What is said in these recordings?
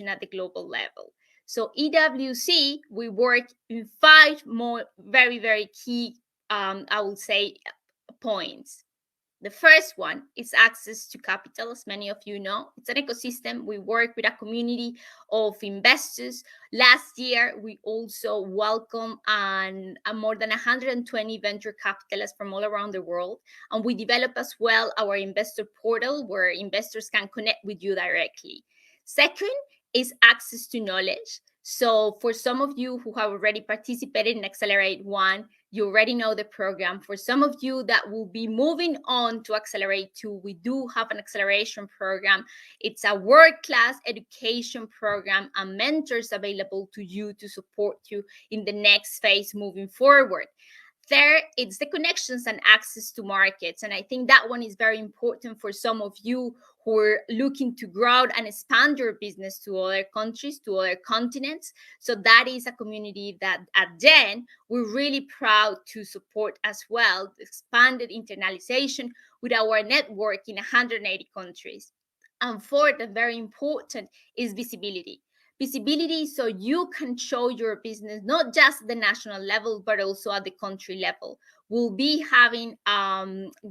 at the global level. So EWC, we work in 5 more very, very key, I would say, points. The first one is access to capital, as many of you know. It's an ecosystem. We work with a community of investors. Last year, we also welcome more than 120 venture capitalists from all around the world. And we develop as well our investor portal where investors can connect with you directly. Second is access to knowledge. So for some of you who have already participated in Accelerate 1, you already know the program. For some of you that will be moving on to Accelerate 2, we do have an acceleration program. It's a world-class education program and mentors available to you to support you in the next phase moving forward. There, it's the connections and access to markets. And I think that one is very important for some of you who are looking to grow and expand your business to other countries, to other continents. So that is a community that at Gen, we're really proud to support as well, the expanded internalization with our network in 180 countries. And fourth, and very important, is visibility. Visibility so you can show your business not just at the national level but also at the country level. We'll be having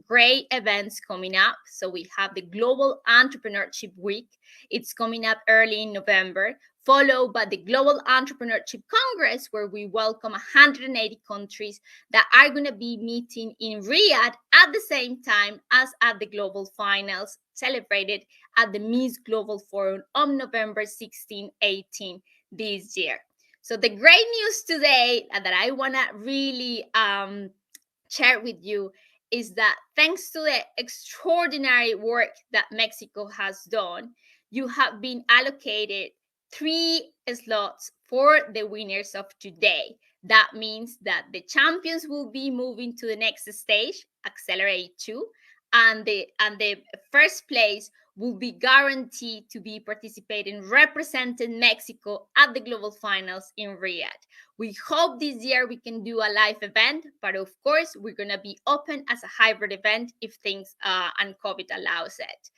great events coming up. So we have the Global Entrepreneurship Week. It's coming up early in November, followed by the Global Entrepreneurship Congress, where we welcome 180 countries that are going to be meeting in Riyadh at the same time as at the Global Finals, celebrated at the Miss Global Forum on November 16, 18 this year. So the great news today that I want to really share with you is that thanks to the extraordinary work that Mexico has done, you have been allocated 3 slots for the winners of today. That means that the champions will be moving to the next stage, Accelerate 2, and the first place will be guaranteed to be participating, representing Mexico at the global finals in Riyadh. We hope this year we can do a live event, but of course, we're going to be open as a hybrid event if things and COVID allows it.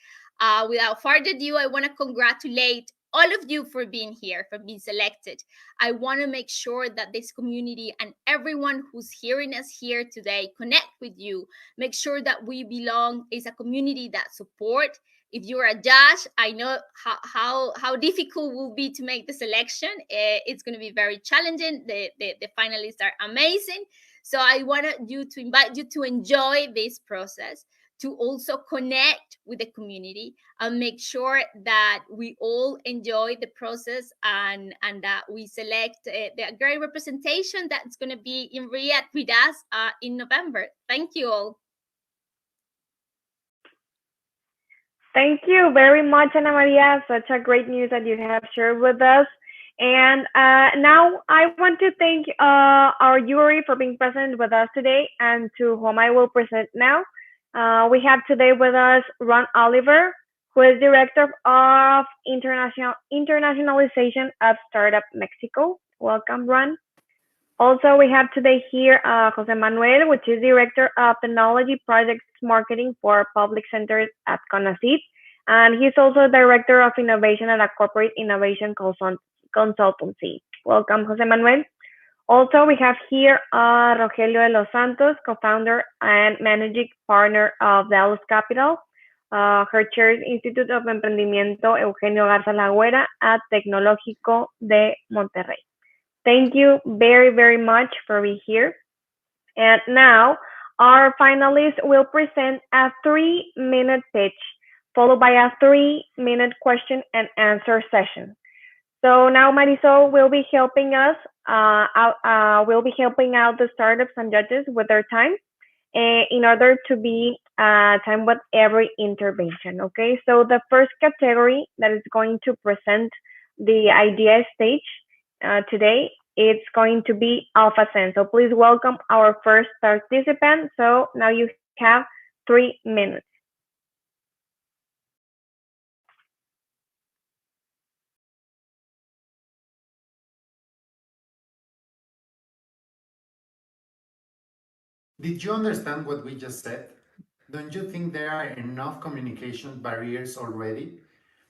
Without further ado, I want to congratulate all of you for being here, for being selected. I want to make sure that this community and everyone who's hearing us here today connect with you. Make sure that we belong is a community that support. If you're a judge, I know how difficult it will be to make the selection. It's going to be very challenging. The finalists are amazing. So I want you to invite you to enjoy this process, to also connect with the community and make sure that we all enjoy the process and that we select the great representation that's going to be in Riyadh with us in November. Thank you all. Thank you very much, Ana Maria. Such a great news that you have shared with us. And now I want to thank our jury for being present with us today and to whom I will present now. We have today with us Ron Oliver, who is Director of Internationalization at Startup Mexico. Welcome, Ron. Also, we have today here Jose Manuel, which is Director of Technology Projects Marketing for Public Centers at CONACYT. And he's also Director of Innovation at a Corporate Innovation Consultancy. Welcome, Jose Manuel. Also, we have here Rogelio de los Santos, co-founder and managing partner of Dallas Capital. Her chair is Institute of Emprendimiento Eugenio Garza Lagüera at Tecnológico de Monterrey. Thank you very, very much for being here. And now, our finalists will present a 3-minute pitch, followed by a 3-minute question and answer session. So now Marisol will be helping us will be helping out the startups and judges with their time in order to be time with every intervention. Okay, so the first category that is going to present the idea stage today, it's going to be Alpha Sense. So please welcome our first participant. So now you have 3 minutes. Did you understand what we just said? Don't you think there are enough communication barriers already?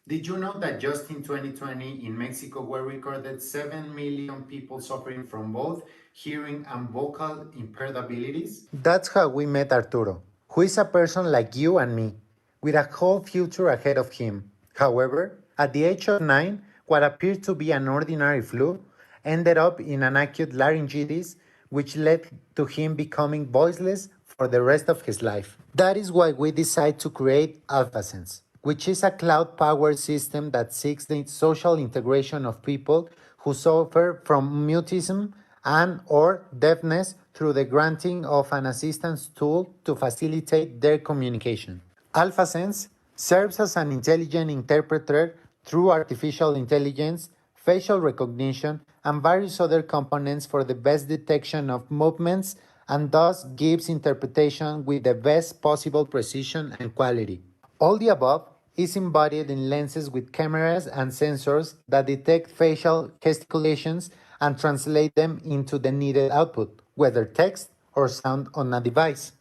Did you know that just in 2020 in Mexico were recorded 7 million people suffering from both hearing and vocal impaired abilities? That's how we met Arturo, who is a person like you and me, with a whole future ahead of him. However, at the age of 9, what appeared to be an ordinary flu ended up in an acute laryngitis, which led to him becoming voiceless for the rest of his life. That is why we decided to create AlphaSense, which is a cloud-powered system that seeks the social integration of people who suffer from mutism and or deafness through the granting of an assistance tool to facilitate their communication. AlphaSense serves as an intelligent interpreter through artificial intelligence, facial recognition, and various other components for the best detection of movements and thus gives interpretation with the best possible precision and quality. All the above is embodied in lenses with cameras and sensors that detect facial gesticulations and translate them into the needed output, whether text or sound on a device.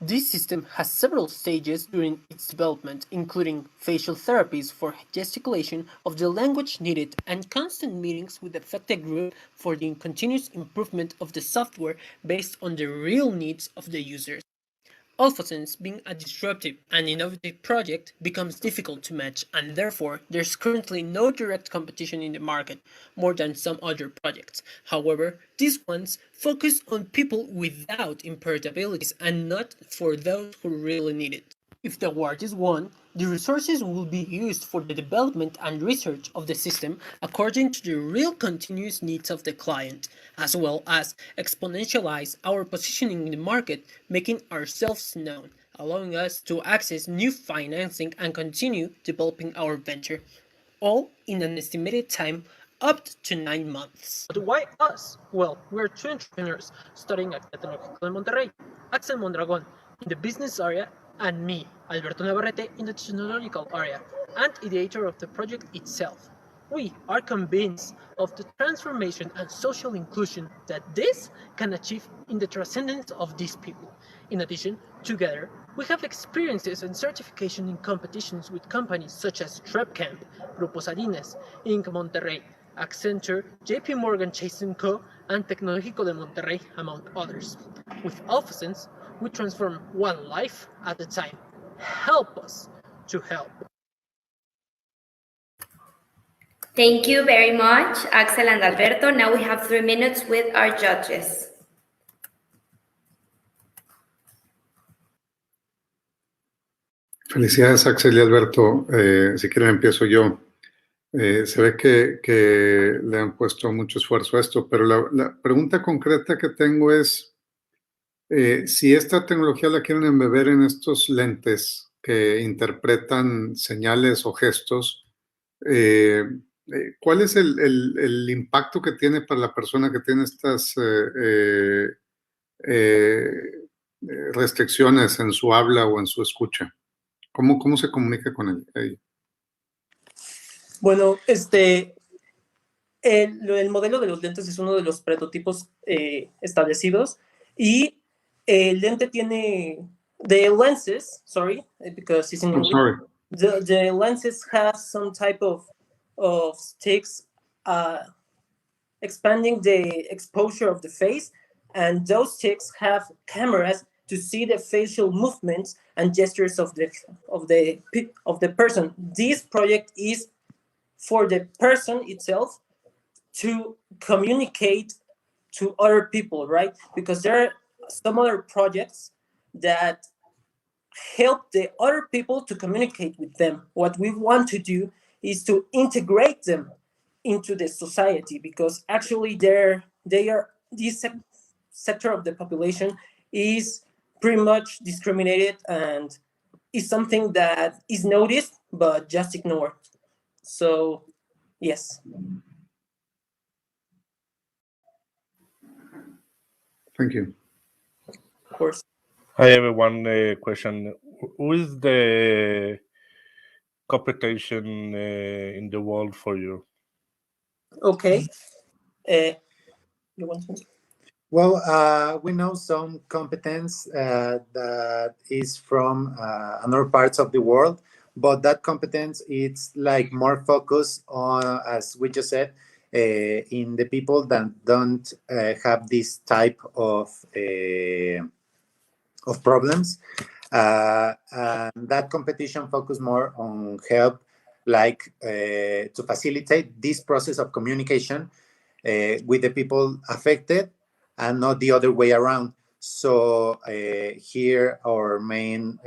This system has several stages during its development, including facial therapies for gesticulation of the language needed and constant meetings with the affected group for the continuous improvement of the software based on the real needs of the users. AlphaSense, being a disruptive and innovative project, becomes difficult to match, and therefore there's currently no direct competition in the market, more than some other projects. However, these ones focus on people without impaired abilities and not for those who really need it. If the award is won, the resources will be used for the development and research of the system according to the real continuous needs of the client, as well as exponentialize our positioning in the market, making ourselves known, allowing us to access new financing and continue developing our venture, all in an estimated time up to 9 months. But why us? Well, we're two entrepreneurs studying at Tecnológico de Monterrey, Axel Mondragon in the business area, and me, Alberto Navarrete, in the technological area, and ideator of the project itself. We are convinced of the transformation and social inclusion that this can achieve in the transcendence of these people. In addition, together, we have experiences and certification in competitions with companies such as TrepCamp, Grupo Salines, Inc. Monterrey, Accenture, JP Morgan Chase & Co., and Tecnológico de Monterrey, among others. With AlphaSense, we transform one life at a time. Help us to help. Thank you very much, Axel and Alberto. Now we have 3 minutes with our judges. Felicidades, Axel y Alberto. Si quieren empiezo yo. Se ve que le han puesto mucho esfuerzo a esto, pero la pregunta concreta que tengo es, si esta tecnología la quieren embeber en estos lentes que interpretan señales o gestos, ¿cuál es el impacto que tiene para la persona que tiene estas restricciones en su habla o en su escucha? ¿Cómo se comunica con ella? Bueno, el modelo de los lentes es uno de los prototipos establecidos y el lente tiene the lenses, sorry, because it's in English. Sorry. The lenses have some type of sticks expanding the exposure of the face, and those sticks have cameras to see the facial movements and gestures of the person. This project is for the person itself to communicate to other people, right? Because there are some other projects that help the other people to communicate with them. What we want to do is to integrate them into the society, because actually this sector of the population is pretty much discriminated and is something that is noticed but just ignored. So, yes. Thank you. Of course. I have one question. Who is the competition in the world for you? Okay. You want to? Well, we know some competence that is from other parts of the world. but that competence it's like more focused on, as we just said, in the people that don't have this type of problems. And that competition focus more on help, like to facilitate this process of communication with the people affected, and not the other way around. So here our main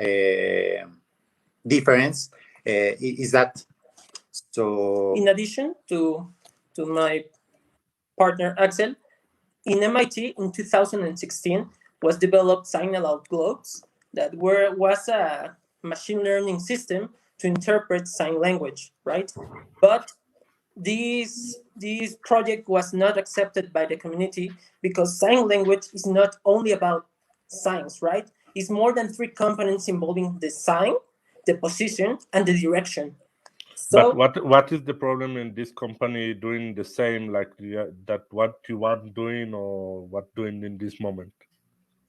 difference is that. So in addition to my partner Axel, in MIT in 2016 was developed sign-aloud globes that was a machine learning system to interpret sign language, right? But this project was not accepted by the community because sign language is not only about signs, right? It's more than 3 components involving the sign, the position, and the direction. So, but what is the problem in this company doing the same, like that what you want doing or what doing in this moment?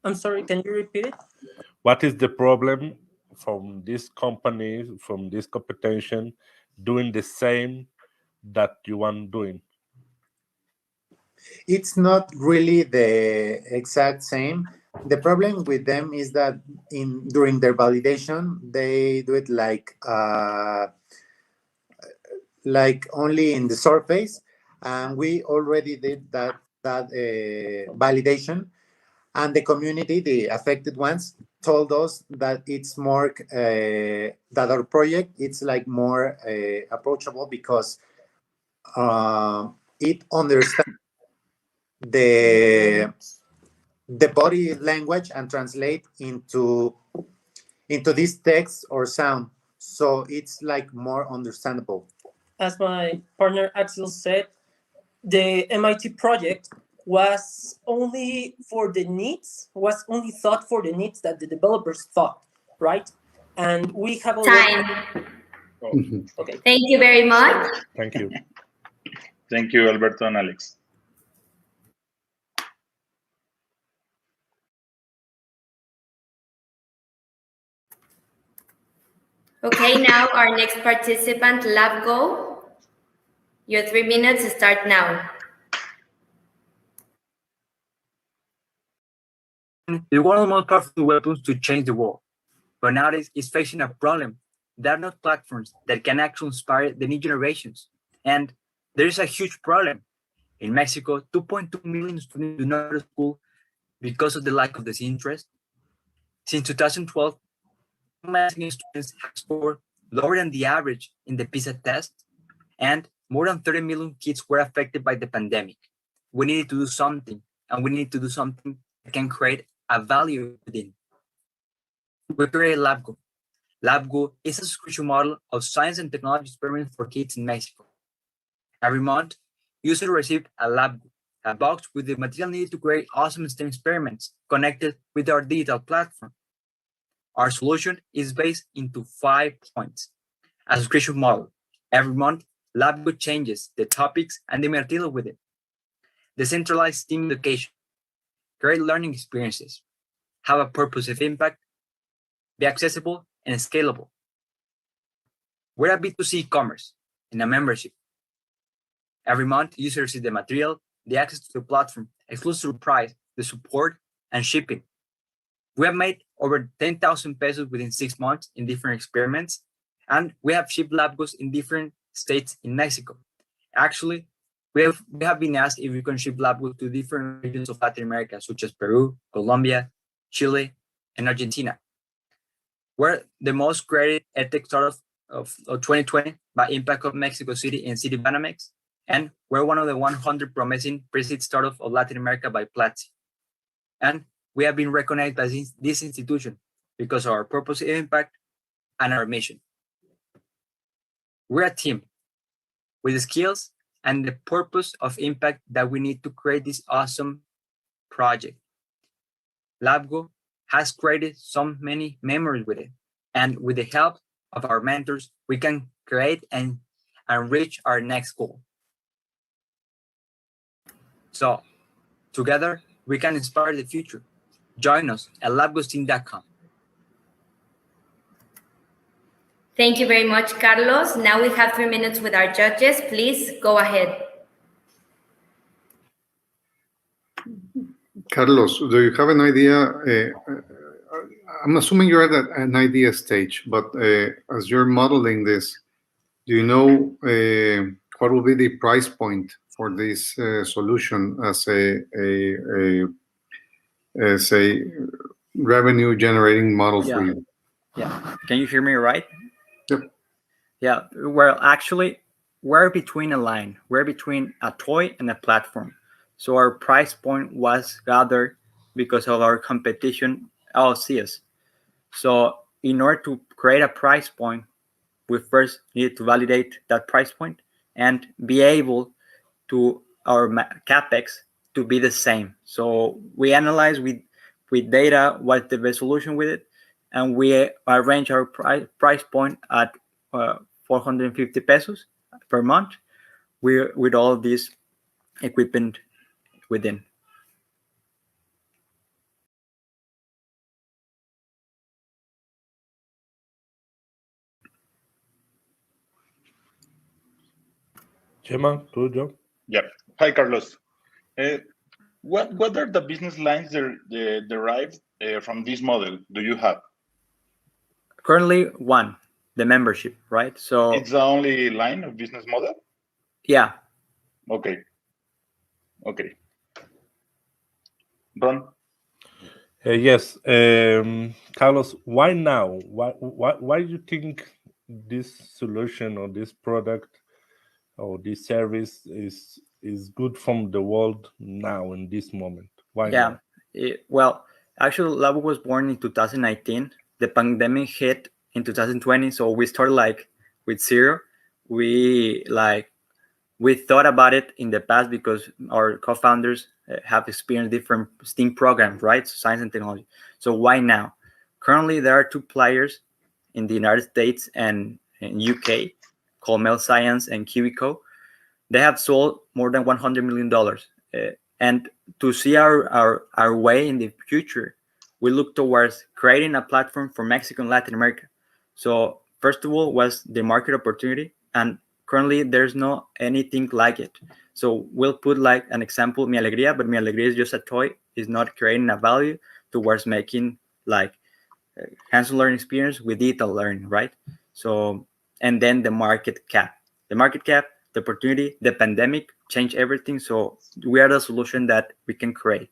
I'm sorry, can you repeat it? What is the problem from this company, from this competition, doing the same that you want doing? it's not really the exact same. The problem with them is that during their validation, they do it like only in the surface, and we already did that validation, and the community, the affected ones, told us that it's more that our project it's like more approachable because it understands the body language and translate into this text or sound, so it's like more understandable. As my partner Axel said, the MIT project was only thought for the needs that the developers thought, right? And we have already... Time. Oh, Okay. Thank you very much. thank you. Thank you, Alberto and Alex. Okay, now our next participant, LabGo. Your 3 minutes start now. Is one of the most powerful weapons to change the world, but nowadays it's facing a problem. There are not platforms that can actually inspire the new generations. And there is a huge problem. In Mexico, 2.2 million students do not go to school because of the lack of this interest. Since 2012, Mexican students have scored lower than the average in the PISA test, and more than 30 million kids were affected by the pandemic. We needed to do something, and we need to do something that can create a value within. We created LabGo. LabGo is a subscription model of science and technology experiments for kids in Mexico. Every month, users receive a LabGo, a box with the material needed to create awesome STEM experiments connected with our digital platform. Our solution is based into 5 points. A subscription model. Every month, LabGo changes the topics and the material with it. Decentralized STEM education. Create learning experiences. Have a purpose of impact. Be accessible and scalable. We're a B2C commerce and a membership. Every month, users receive the material, the access to the platform, exclusive price, the support, and shipping. We have made over 10,000 pesos within 6 months in different experiments, and we have shipped LabGos in different states in Mexico. Actually, we have been asked if we can ship LabGos to different regions of Latin America, such as Peru, Colombia, Chile, and Argentina. We're the most credited edtech startup of 2020 by Impact of Mexico City and Citibanamex, and we're one of the 100 promising pre-seed startups of Latin America by Platzi. And we have been recognized by this institution because of our purpose, impact, and our mission. We're a team with the skills and the purpose of impact that we need to create this awesome project. LabGo has created so many memories with it, and with the help of our mentors, we can create and reach our next goal. So, together, we can inspire the future. Join us at labgosteam.com. Thank you very much, Carlos. Now we have 3 minutes with our judges. Please go ahead. Carlos, do you have an idea? I'm assuming you're at an idea stage, but as you're modeling this, do you know what will be the price point for this solution as a revenue generating model for you? Yeah. Can you hear me right? Yep. Yeah. Well, actually, we're between a line. We're between a toy and a platform. So our price point was gathered because of our competition LCS. So in order to create a price point, we first need to validate that price point and be able to our capex to be the same. So we analyze with data what's the best solution with it, and we arrange our price point at 450 pesos per month with all this equipment within. Chema, tuyo. Yep. Hi, Carlos. What are the business lines derived from this model? Do you have? Currently, one, the membership, right? So it's the only line of business model? Yeah. Okay. Ron? Yes. Carlos, why now? Why do you think this solution or this product or this service is good from the world now in this moment? Why now? Well, actually, Labo was born in 2019. The pandemic hit in 2020, so we started with zero. We thought about it in the past because our co-founders have experienced different STEAM programs, right? So science and technology. So why now? Currently, there are two players in the United States and in UK called Mel Science and KiwiCo. They have sold more than $100 million. And to see our way in the future, we look towards creating a platform for Mexico and Latin America. So first of all was the market opportunity, and currently there's no anything like it. So we'll put like an example, Mi Alegría, but Mi Alegría is just a toy. It's not creating a value towards making like hands-on learning experience with digital learning, right? So, and then the market cap, the opportunity, the pandemic changed everything. So we are the solution that we can create.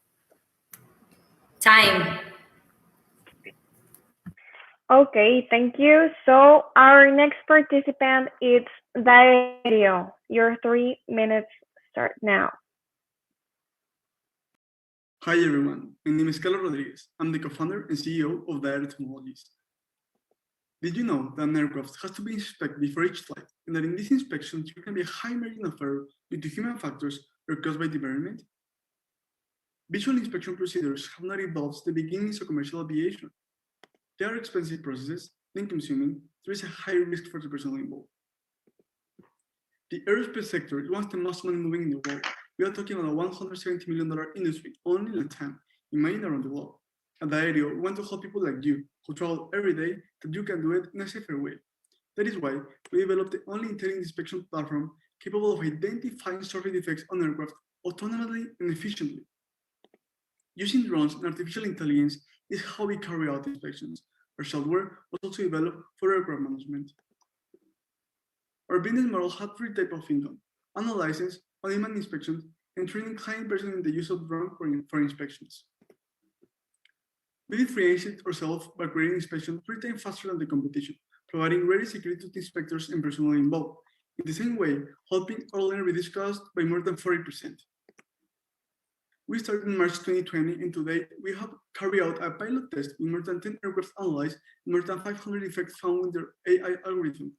Time. Okay, thank you. So our next participant is Dario. Your 3 minutes start now. Hi everyone, my name is Carlos Rodriguez. I'm the co-founder and CEO of Dario Technologies. Did you know that an aircraft has to be inspected before each flight, and that in these inspections there can be a high margin of error due to human factors or caused by the environment? Visual inspection procedures have not evolved since the beginnings of commercial aviation. They are expensive processes, time-consuming, there is a high risk for the personnel involved. The aerospace sector is one of the most money-moving in the world. We are talking about a $170 million industry only in Latam, imagined around the globe. At Dario, we want to help people like you who travel every day that you can do it in a safer way. That is why we developed the only intelligent inspection platform capable of identifying software defects on aircraft autonomously and efficiently. Using drones and artificial intelligence is how we carry out inspections. Our software was also developed for aircraft management. Our business model had 3 types of income: annual license, on-demand inspection, and training client person in the use of drone for inspections. We differentiate ourselves by creating inspection 3 times faster than the competition, providing greater security to the inspectors and personnel involved. In the same way, helping our learners reduce costs by more than 40%. We started in March 2020, and today we have carried out a pilot test with more than 10 aircraft analyzed and more than 500 defects found with their AI algorithm.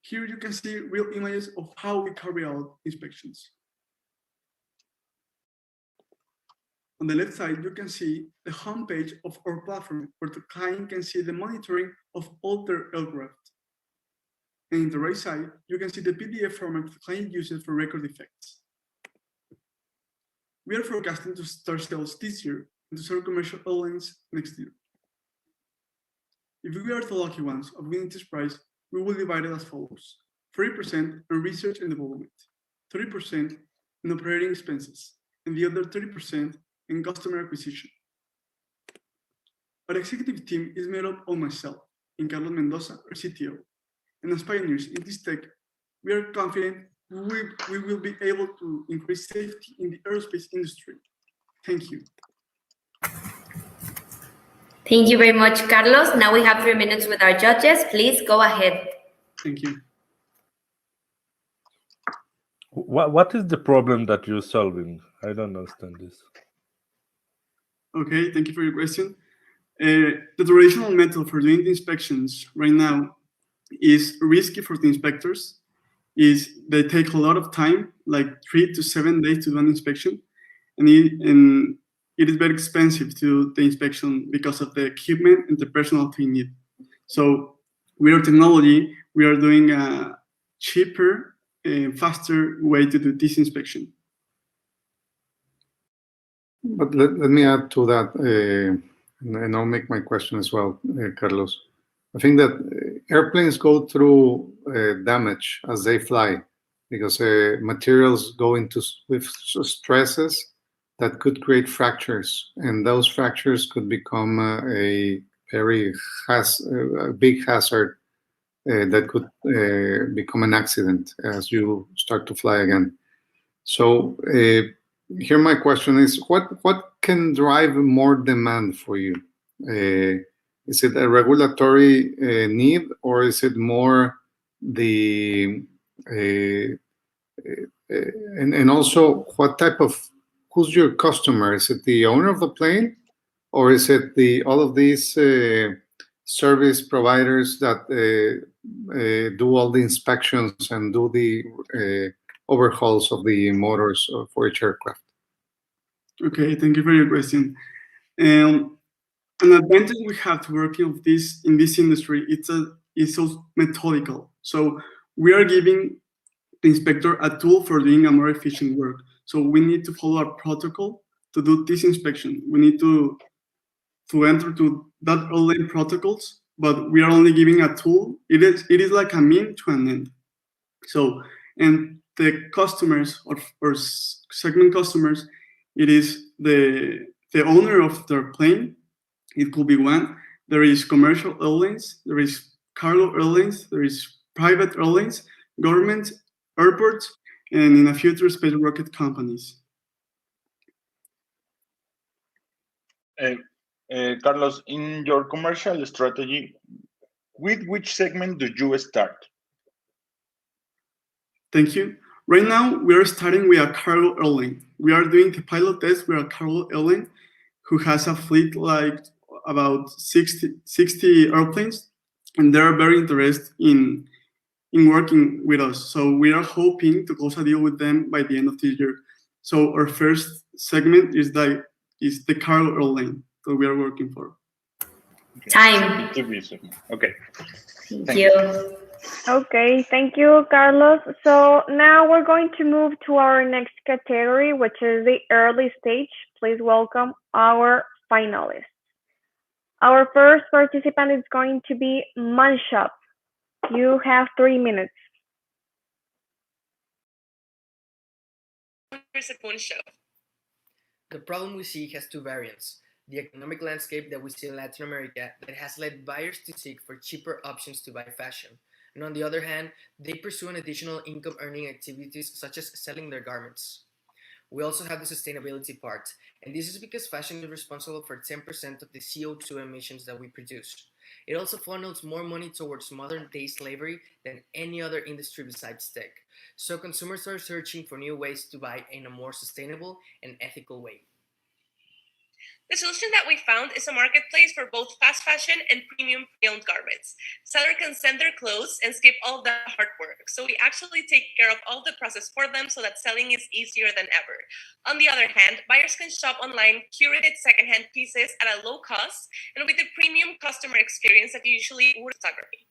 Here you can see real images of how we carry out inspections. On the left side, you can see the homepage of our platform, where the client can see the monitoring of all their aircraft. And in the right side, you can see the PDF format the client uses for record defects. We are forecasting to start sales this year and to start commercial airlines next year. If we are the lucky ones of winning this prize, we will divide it as follows: 30% on research and development, 30% in operating expenses, and the other 30% in customer acquisition. Our executive team is made up of myself and Carlos Mendoza, our CTO. And as pioneers in this tech, we are confident we will be able to increase safety in the aerospace industry. Thank you. Thank you very much, Carlos. Now we have 3 minutes with our judges. Please go ahead. Thank you. What is the problem that you're solving? I don't understand this. Okay, thank you for your question. The traditional method for doing the inspections right now is risky for the inspectors. They take a lot of time, like 3 to 7 days to do an inspection, and it is very expensive to do the inspection because of the equipment and the personnel they need. So with our technology, we are doing a cheaper and faster way to do this inspection. But let me add to that, and I'll make my question as well, Carlos. I think that airplanes go through damage as they fly because materials go into with stresses that could create fractures, and those fractures could become a very big hazard that could become an accident as you start to fly again. So here my question is, what can drive more demand for you? Is it a regulatory need, or is it more the and also what type of, who's your customer? Is it the owner of the plane, or is it all of these service providers that do all the inspections and do the overhauls of the motors for each aircraft? Okay, thank you for your question. An advantage we have to work in this industry is so methodical. So we are giving the inspector a tool for doing a more efficient work. So we need to follow a protocol to do this inspection. We need to enter to that online protocols, but we are only giving a tool. It is like a mean to an end. So, and the customers or segment customers, it is the owner of their plane. It could be one. There is commercial airlines, there is cargo airlines, there is private airlines, government, airports, and in a future, space rocket companies. Carlos, in your commercial strategy, with which segment do you start? Thank you. Right now, we are starting with a cargo airline. We are doing the pilot test with a cargo airline who has a fleet like about 60 airplanes, and they are very interested in working with us. So we are hoping to close a deal with them by the end of this year. So our first segment is the cargo airline that we are working for. Time. Okay. Thank you. Okay, thank you, Carlos. So now we're going to move to our next category, which is the early stage. Please welcome our finalists. Our first participant is going to be Manshop. You have 3 minutes. The problem we see has two variants. The economic landscape that we see in Latin America that has led buyers to seek for cheaper options to buy fashion. And on the other hand, they pursue an additional income-earning activities such as selling their garments. We also have the sustainability part, and this is because fashion is responsible for 10% of the CO2 emissions that we produce. It also funnels more money towards modern-day slavery than any other industry besides tech. So consumers are searching for new ways to buy in a more sustainable and ethical way. The solution that we found is a marketplace for both fast fashion and premium pre-owned garments. Sellers can send their clothes and skip all the hard work. So we actually take care of all the process for them so that selling is easier than ever. On the other hand, buyers can shop online curated secondhand pieces at a low cost and with the premium customer experience that usually would photography.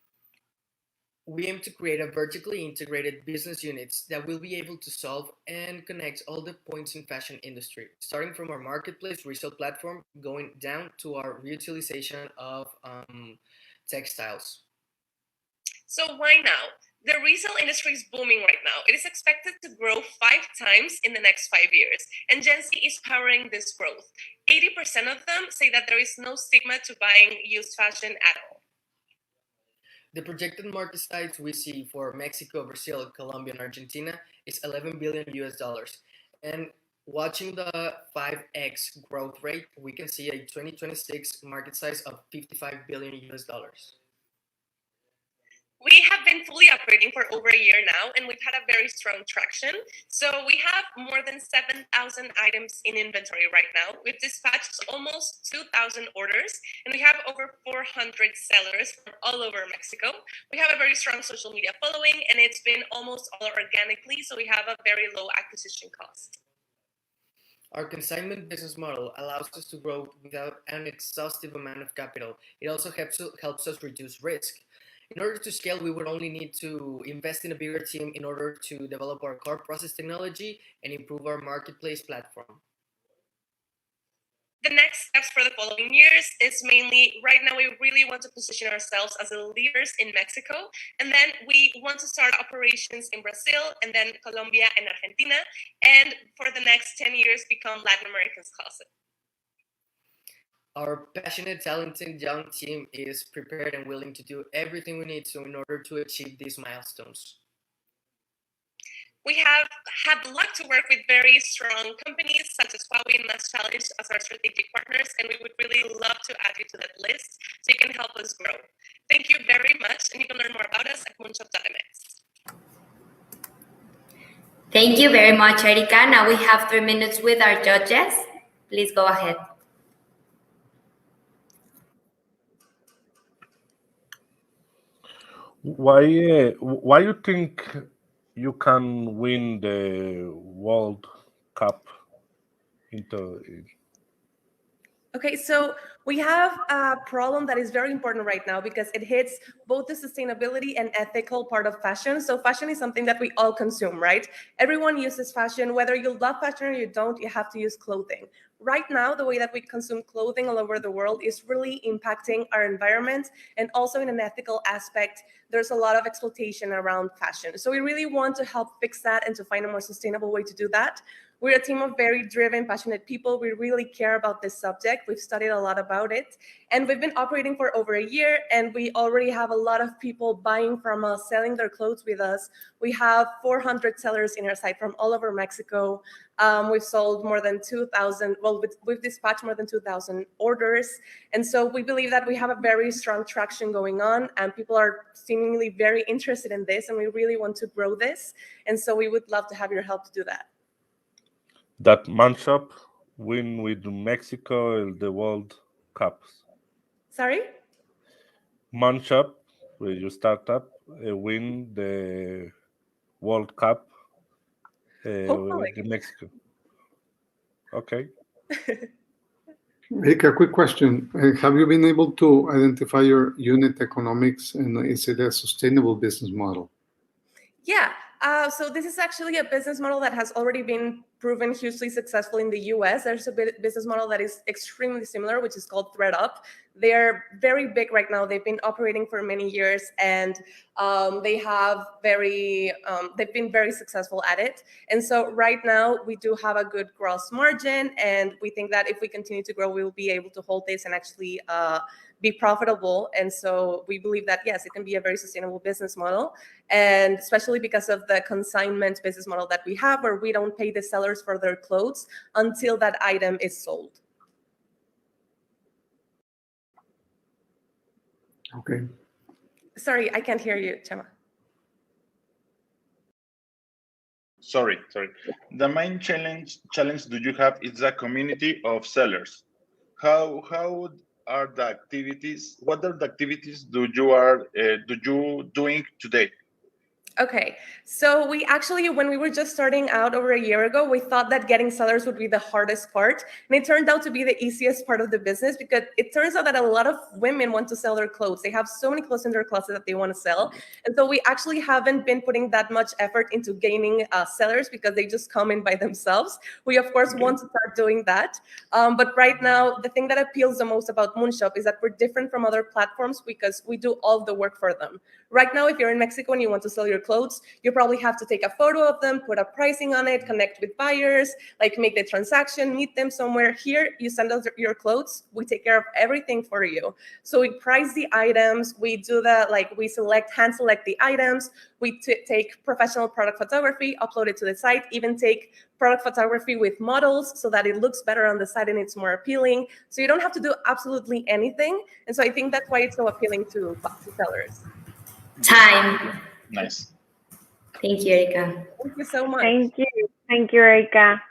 We aim to create a vertically integrated business units that will be able to solve and connect all the points in fashion industry, starting from our marketplace resale platform, going down to our reutilization of textiles. So why now? The resale industry is booming right now. It is expected to grow 5 times in the next 5 years, and Gen Z is powering this growth. 80% of them say that there is no stigma to buying used fashion at all. The projected market size we see for Mexico, Brazil, Colombia, and Argentina is 11 billion US dollars. And watching the 5x growth rate, we can see a 2026 market size of 55 billion US dollars. We have been fully operating for over a year now, and we've had a very strong traction. So we have more than 7,000 items in inventory right now. We've dispatched almost 2,000 orders, and we have over 400 sellers from all over Mexico. We have a very strong social media following, and it's been almost all organically, so we have a very low acquisition cost. Our consignment business model allows us to grow without an exhaustive amount of capital. It also helps us reduce risk. In order to scale, we would only need to invest in a bigger team in order to develop our core process technology and improve our marketplace platform. The next steps for the following years is mainly, right now we really want to position ourselves as the leaders in Mexico, and then we want to start operations in Brazil, and then Colombia and Argentina, and for the next 10 years become Latin America's closet. Our passionate, talented young team is prepared and willing to do everything we need to in order to achieve these milestones. We have had the luck to work with very strong companies such as Huawei and Mass Challenge as our strategic partners, and we would really love to add you to that list so you can help us grow. Thank you very much, and you can learn more about us at moonshop.mx. Thank you very much, Erika. Now we have 3 minutes with our judges. Please go ahead. Why you think you can win the World Cup into? Okay, so we have a problem that is very important right now because it hits both the sustainability and ethical part of fashion. So fashion is something that we all consume, right? Everyone uses fashion. Whether you love fashion or you don't, you have to use clothing. Right now, the way that we consume clothing all over the world is really impacting our environment, and also in an ethical aspect, there's a lot of exploitation around fashion. So we really want to help fix that and to find a more sustainable way to do that. We're a team of very driven, passionate people. We really care about this subject. We've studied a lot about it, and we've been operating for over a year, and we already have a lot of people buying from us, selling their clothes with us. We have 400 sellers in our site from all over Mexico. We've sold more than 2,000, well, we've dispatched more than 2,000 orders. And so we believe that we have a very strong traction going on, and people are seemingly very interested in this, and we really want to grow this. And so we would love to have your help to do that. That Manshop win with Mexico the World Cup. Sorry? Manshop, where you startup, win the World Cup in Mexico. Okay. Erika, quick question. Have you been able to identify your unit economics, and is it a sustainable business model? Yeah. So this is actually a business model that has already been proven hugely successful in the US. There's a business model that is extremely similar, which is called ThreadUp. They're very big right now. They've been operating for many years, and they've been very successful at it. And so right now we do have a good gross margin, and we think that if we continue to grow, we will be able to hold this and actually be profitable. And so we believe that, yes, it can be a very sustainable business model, and especially because of the consignment business model that we have, where we don't pay the sellers for their clothes until that item is sold. Okay. Sorry, I can't hear you, Chema. Sorry. The main challenge do you have is the community of sellers. How are the activities? What are the activities do you doing today? Okay, so we actually, when we were just starting out over a year ago, we thought that getting sellers would be the hardest part. And it turned out to be the easiest part of the business, because it turns out that a lot of women want to sell their clothes. They have so many clothes in their closet that they want to sell. And so we actually haven't been putting that much effort into gaining sellers, because they just come in by themselves. We, of course, want to start doing that. But right now, the thing that appeals the most about Moonshop is that we're different from other platforms because we do all the work for them. Right now, if you're in Mexico and you want to sell your clothes, you probably have to take a photo of them, put a pricing on it, connect with buyers, like make the transaction, meet them somewhere. Here, you send us your clothes, we take care of everything for you. So we price the items, we do the, like, we hand select the items, we take professional product photography, upload it to the site, even take product photography with models so that it looks better on the site and it's more appealing. So you don't have to do absolutely anything. And so I think that's why it's so appealing to sellers. Time. Nice. Thank you, Erika. Thank you so much. Thank you, Erika.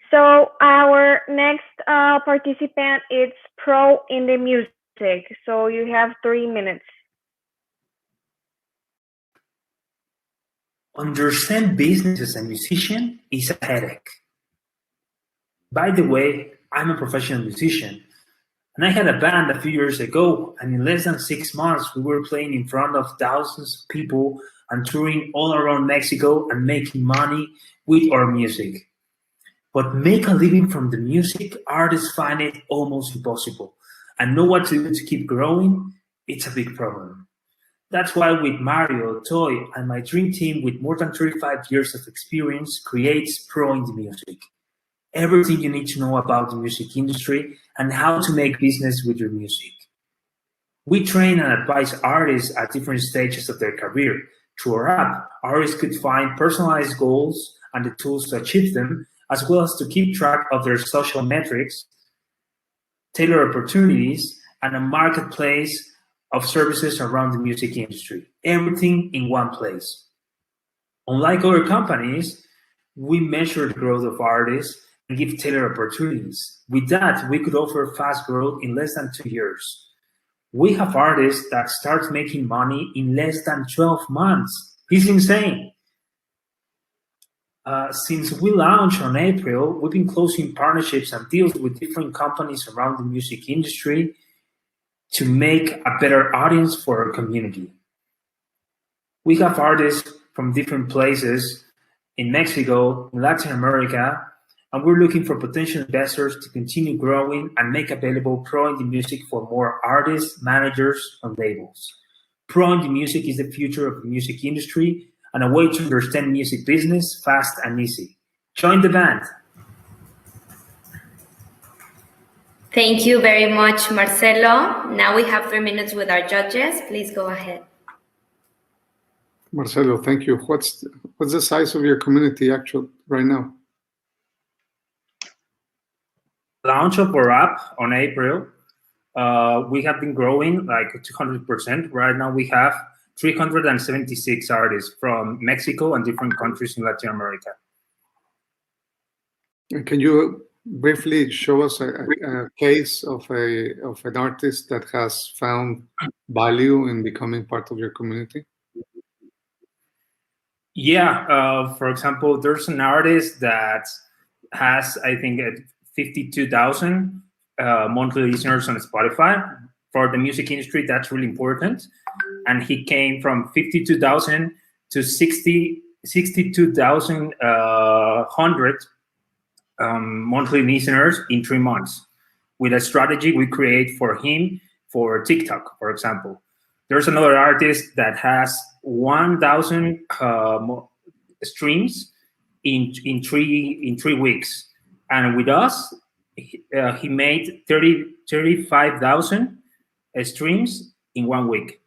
So our next participant is pro in the music. So you have 3 minutes. Understand business as a musician is a headache. By the way, I'm a professional musician, and I had a band a few years ago, and in less than 6 months, we were playing in front of thousands of people and touring all around Mexico and making money with our music. But make a living from the music, artists find it almost impossible. And know what to do to keep growing? It's a big problem. That's why with Mario, Toy, and my dream team with more than 35 years of experience creates Pro in the Music. Everything you need to know about the music industry and how to make business with your music. We train and advise artists at different stages of their career. Through our app, artists could find personalized goals and the tools to achieve them, as well as to keep track of their social metrics, tailor opportunities, and a marketplace of services around the music industry. Everything in one place. Unlike other companies, we measure the growth of artists and give tailored opportunities. With that, we could offer fast growth in less than 2 years. We have artists that start making money in less than 12 months. It's insane. Since we launched on April, we've been closing partnerships and deals with different companies around the music industry to make a better audience for our community. We have artists from different places in Mexico, in Latin America, and we're looking for potential investors to continue growing and make available Pro Indie Music for more artists, managers, and labels. Pro Indie Music is the future of the music industry and a way to understand music business fast and easy. Join the band. Thank you very much, Marcelo. Now we have 3 minutes with our judges. Please go ahead. Marcelo, thank you. What's the size of your community actually right now? Launch of our app on April, we have been growing like 200%. Right now we have 376 artists from Mexico and different countries in Latin America. Can you briefly show us a case of an artist that has found value in becoming part of your community? Yeah, for example, there's an artist that has, I think, 52,000 monthly listeners on Spotify. For the music industry, that's really important. And he came from 52,000 to 62,100 monthly listeners in 3 months with a strategy we create for him for TikTok, for example. There's another artist that has 1,000 streams in 3 weeks. And with us, he made 35,000 streams in 1 week.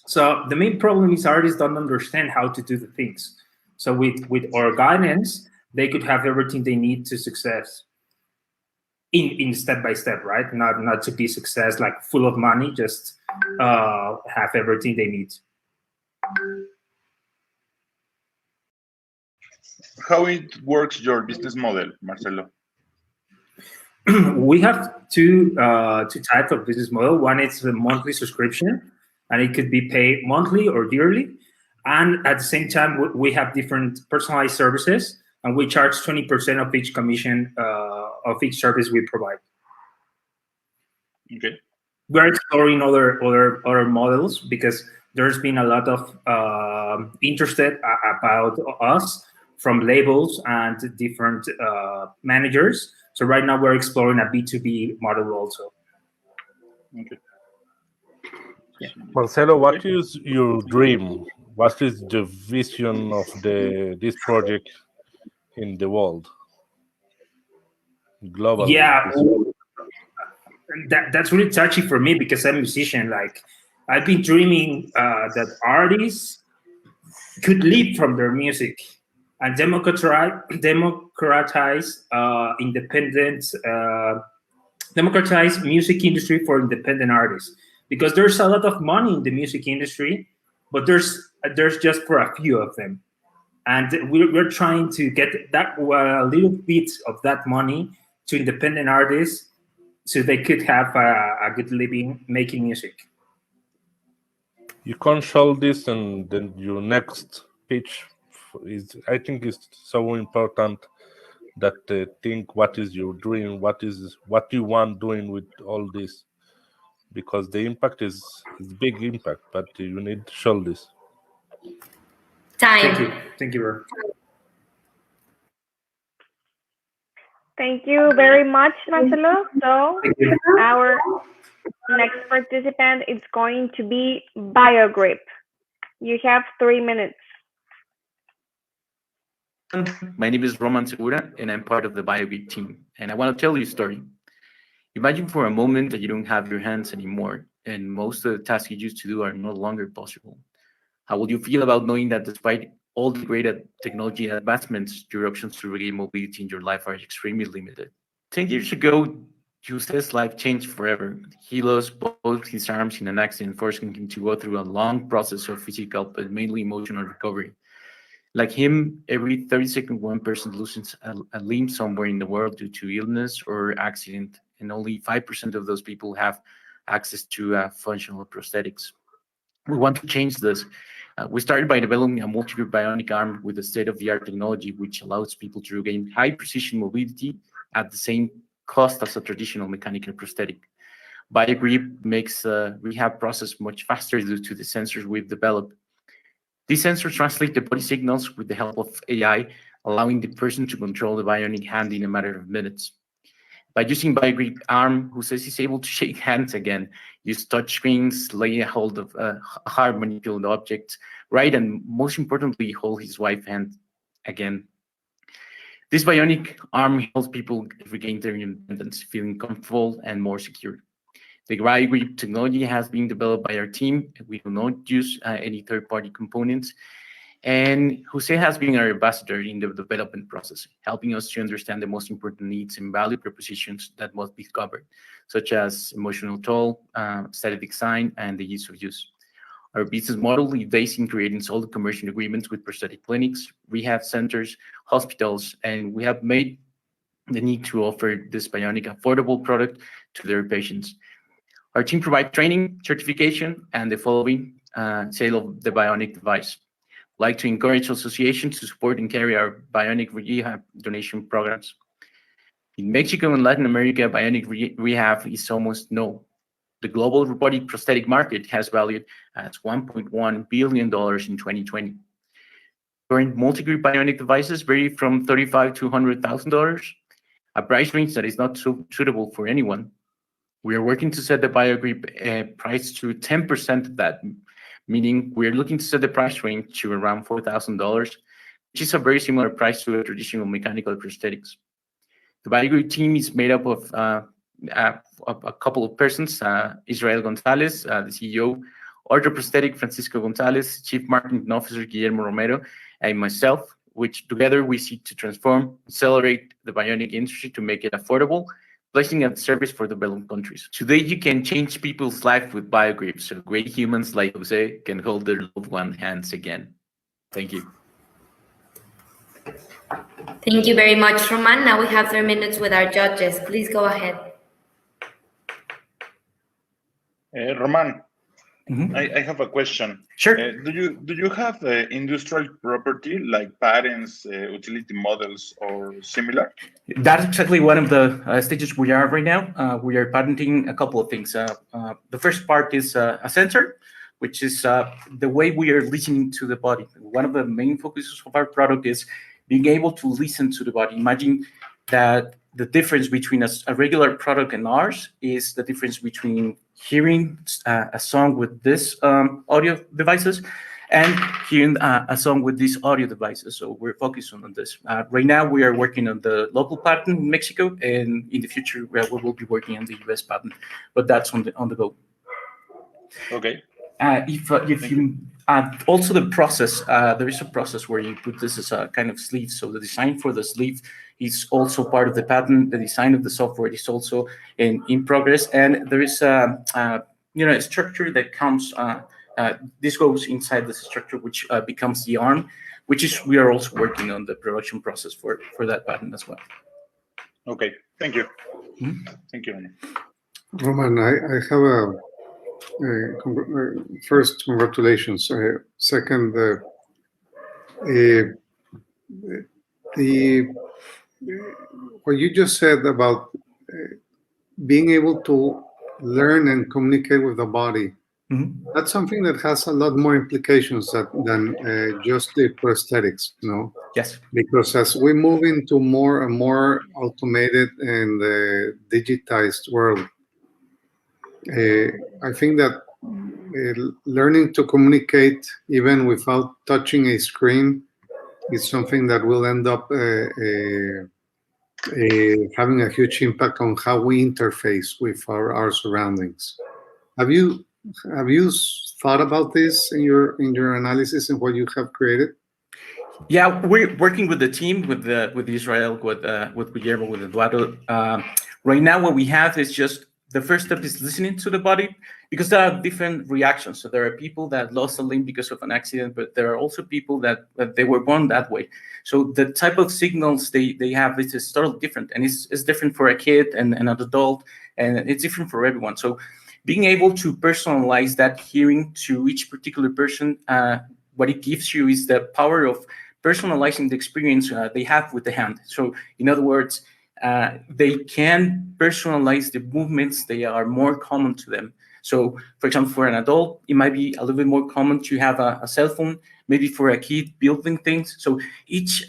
So the main problem is artists don't understand how to do the things. So with our guidance, they could have everything they need to success in step by step, right? Not to be success like full of money, just have everything they need. How it works your business model, Marcelo? We have two types of business model. One is the monthly subscription, and it could be paid monthly or yearly. And at the same time, we have different personalized services, and we charge 20% of each commission of each service we provide. Okay. We're exploring other models because there's been a lot of interested about us from labels and different managers. So right now we're exploring a B2B model also. Okay. Yeah. Marcelo, what is your dream? What is the vision of this project in the world? Globally. Yeah, that's really touchy for me because I'm a musician. Like, I've been dreaming that artists could live from their music and democratize democratize music industry for independent artists, because there's a lot of money in the music industry, but there's just for a few of them, and we're trying to get that little bit of that money to independent artists so they could have a good living making music. You can't show this, and then your next pitch is, I think, is so important that think what is your dream, what you want doing with all this, because the impact is big impact, but you need to show this. Thank you, bro. Thank you very much, Marcelo. So our next participant is going to be BioGrip. You have 3 minutes. My name is Roman Segura, and I'm part of the BioGrip team. And I want to tell you a story. Imagine for a moment that you don't have your hands anymore, and most of the tasks you used to do are no longer possible. How would you feel about knowing that despite all the great technology advancements, your options to regain mobility in your life are extremely limited? 10 years ago, Jose's life changed forever. He lost both his arms in an accident, forcing him to go through a long process of physical but mainly emotional recovery. Like him, every 32nd one person loses a limb somewhere in the world due to illness or accident, and only 5% of those people have access to functional prosthetics. We want to change this. We started by developing a multi-group bionic arm with a state-of-the-art technology which allows people to regain high-precision mobility at the same cost as a traditional mechanical prosthetic. BioGrip makes the rehab process much faster due to the sensors we've developed. These sensors translate the body signals with the help of AI, allowing the person to control the bionic hand in a matter of minutes. By using BioGrip arm, Jose is able to shake hands again, use touch screens, lay a hold of hard manipulated objects, write, and most importantly, hold his wife's hand again. This bionic arm helps people regain their independence, feeling comfortable and more secure. The BioGrip technology has been developed by our team. We do not use any third-party components. And Jose has been our ambassador in the development process, helping us to understand the most important needs and value propositions that must be covered, such as emotional toll, aesthetic design, and the ease of use. Our business model is based in creating solid commercial agreements with prosthetic clinics, rehab centers, hospitals, and we have made the need to offer this bionic affordable product to their patients. Our team provides training, certification, and the following sale of the bionic device. I'd like to encourage associations to support and carry our bionic rehab donation programs. In Mexico and Latin America, bionic rehab is almost known. The global robotic prosthetic market has valued at $1.1 billion in 2020. Current multi-group bionic devices vary from $35,000 to $100,000, a price range that is not suitable for anyone. We are working to set the BioGrip price to 10% of that, meaning we're looking to set the price range to around $4,000, which is a very similar price to a traditional mechanical prosthetics. The BioGrip team is made up of a couple of persons, Israel Gonzalez, the CEO, orthoprosthetic Francisco Gonzalez, Chief Marketing Officer Guillermo Romero, and myself, which together we seek to transform, accelerate the bionic industry to make it affordable, placing a service for developed countries. Today, you can change people's life with BioGrip, so great humans like Jose can hold their loved one's hands again. Thank you. Thank you very much, Roman. Now we have 3 minutes with our judges. Please go ahead. Roman, I have a question. Sure. Do you have industrial property like patents, utility models, or similar? That's exactly one of the stages we are right now. We are patenting a couple of things. The first part is a sensor, which is the way we are listening to the body. One of the main focuses of our product is being able to listen to the body. Imagine that the difference between a regular product and ours is the difference between hearing a song with this audio devices and hearing a song with these audio devices. So we're focused on this. Right now, we are working on the local patent in Mexico, and in the future, we will be working on the US patent, but that's on the go. Okay. If you also the process, there is a process where you put this as a kind of sleeve. So the design for the sleeve is also part of the patent. The design of the software is also in progress, and there is a structure that comes. This goes inside the structure, which becomes the arm, which is we are also working on the production process for that patent as well. Okay, thank you. Thank you. Roman, I have first, congratulations. Second, what you just said about being able to learn and communicate with the body, that's something that has a lot more implications than just the prosthetics, Yes. Because as we move into more and more automated and digitized world, I think that learning to communicate even without touching a screen is something that will end up having a huge impact on how we interface with our surroundings. Have you thought about this in your analysis and what you have created? Yeah, we're working with the team, with Israel, with Guillermo, with Eduardo. Right now, what we have is just the first step is listening to the body, because there are different reactions. So there are people that lost a limb because of an accident, but there are also people that they were born that way. So the type of signals they have is totally different, and it's different for a kid and an adult, and it's different for everyone. So being able to personalize that hearing to each particular person, what it gives you is the power of personalizing the experience they have with the hand. So in other words, they can personalize the movements that are more common to them. So, for example, for an adult, it might be a little bit more common to have a cell phone. Maybe for a kid, building things. So each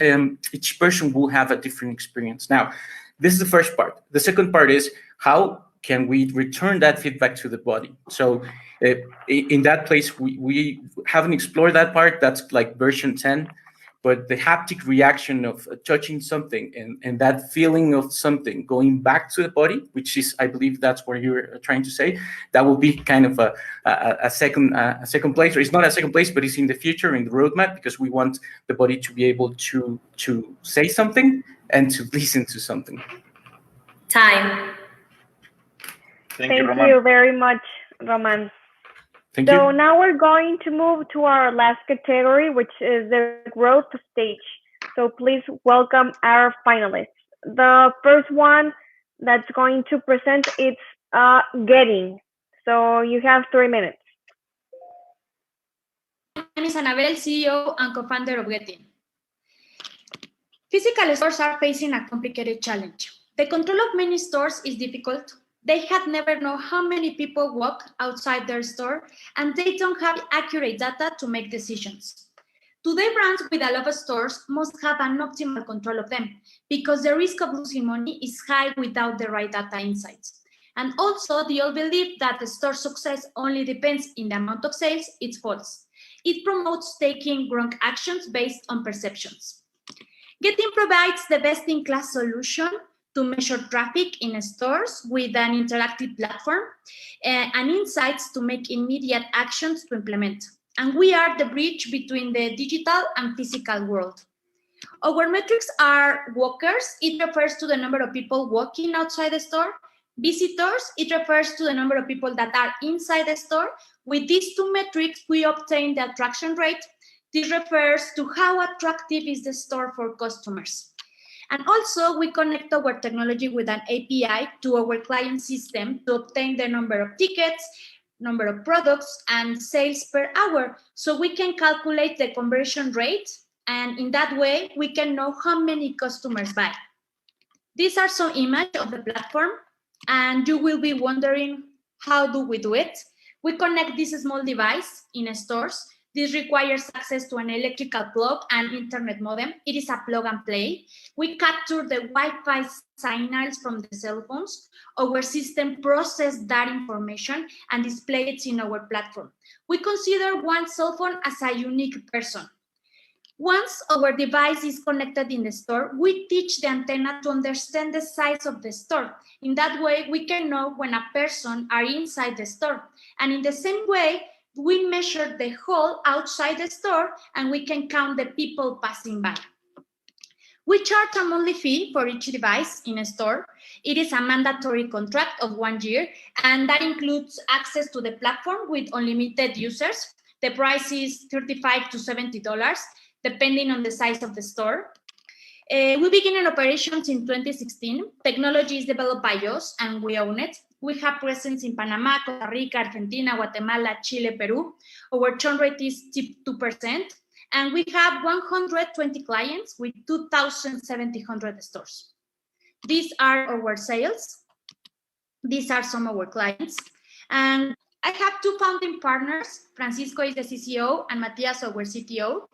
person will have a different experience. Now, this is the first part. The second part is how can we return that feedback to the body? So in that place, we haven't explored that part. That's like version 10. But the haptic reaction of touching something and that feeling of something going back to the body, which is, I believe that's what you're trying to say, that will be kind of a second place, or it's not a second place, but it's in the future, in the roadmap, because we want the body to be able to say something and to listen to something. Time. Thank you very much, Roman. Thank you. So now we're going to move to our last category, which is the growth stage. So please welcome our finalists. The first one that's going to present is getting. So you have 3 minutes. My name is Annabelle, CEO and co-founder of Getting. Physical stores are facing a complicated challenge. The control of many stores is difficult. They have never known how many people walk outside their store, and they don't have accurate data to make decisions. Today, brands with a lot of stores must have an optimal control of them, because the risk of losing money is high without the right data insights. And also, the old belief that the store success only depends in the amount of sales is false. It promotes taking wrong actions based on perceptions. Getting provides the best-in-class solution to measure traffic in stores with an interactive platform and insights to make immediate actions to implement. And we are the bridge between the digital and physical world. Our metrics are walkers. It refers to the number of people walking outside the store. Visitors, it refers to the number of people that are inside the store. With these two metrics, we obtain the attraction rate. This refers to how attractive is the store for customers. And also, we connect our technology with an API to our client system to obtain the number of tickets, number of products, and sales per hour. So we can calculate the conversion rate, and in that way, we can know how many customers buy. These are some images of the platform, and you will be wondering, how do we do it? We connect this small device in stores. This requires access to an electrical plug and internet modem. It is a plug and play. We capture the Wi-Fi signals from the cell phones. Our system processes that information and displays it in our platform. We consider one cell phone as a unique person. Once our device is connected in the store, we teach the antenna to understand the size of the store. In that way, we can know when a person are inside the store. And in the same way, we measure the hall outside the store and we can count the people passing by. We charge a monthly fee for each device in a store. It is a mandatory contract of 1 year, and that includes access to the platform with unlimited users. The price is $35 to $70, depending on the size of the store. We began in operations in 2016. Technology is developed by us and we own it. We have presence in Panama, Costa Rica, Argentina, Guatemala, Chile, Peru. Our churn rate is 2%. And we have 120 clients with 2,700 stores. These are our sales. These are some of our clients. And I have two founding partners. Francisco is the CCO and Matias, our CTO.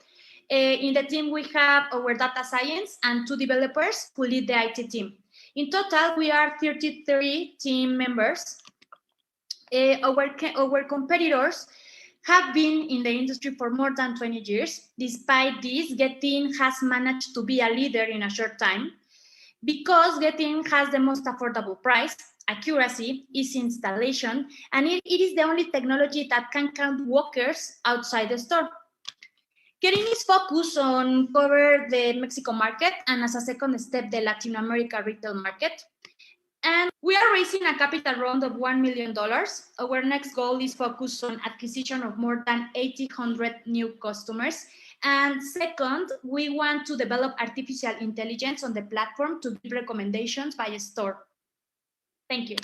In the team, we have our data science and 2 developers who lead the IT team. In total, we are 33 team members. Our competitors have been in the industry for more than 20 years. Despite this, Getin has managed to be a leader in a short time because Getin has the most affordable price, accuracy, easy installation, and it is the only technology that can count walkers outside the store. Getin is focused on cover the Mexico market and as a second step, the Latin America retail market. And we are raising a capital round of $1 million. Our next goal is focused on acquisition of more than 1,800 new customers. And second, we want to develop artificial intelligence on the platform to give recommendations by a store. Thank you.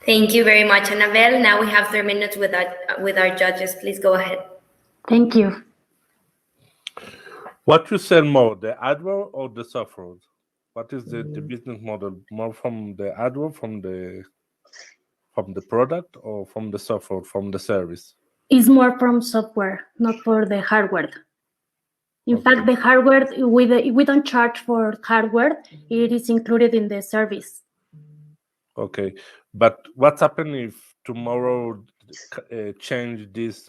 Thank you very much, Annabelle. Now we have 3 minutes with our judges. Please go ahead. Thank you. What you sell more, the hardware or the software? What is the business model? More from the hardware, from the product, or from the software, from the service? It's more from software, not for the hardware. In fact, the hardware, we don't charge for hardware. It is included in the service. Okay, but what's happening if tomorrow change this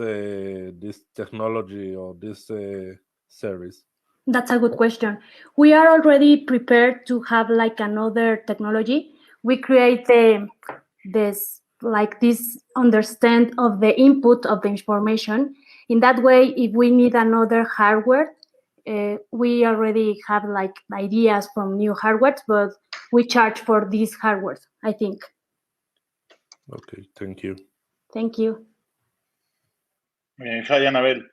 technology or this service? That's a good question. We are already prepared to have like another technology. We create this understand of the input of the information. In that way, if we need another hardware, we already have like ideas from new hardware, but we charge for these hardware, I think. Okay, thank you. Thank you. Hi, Annabelle.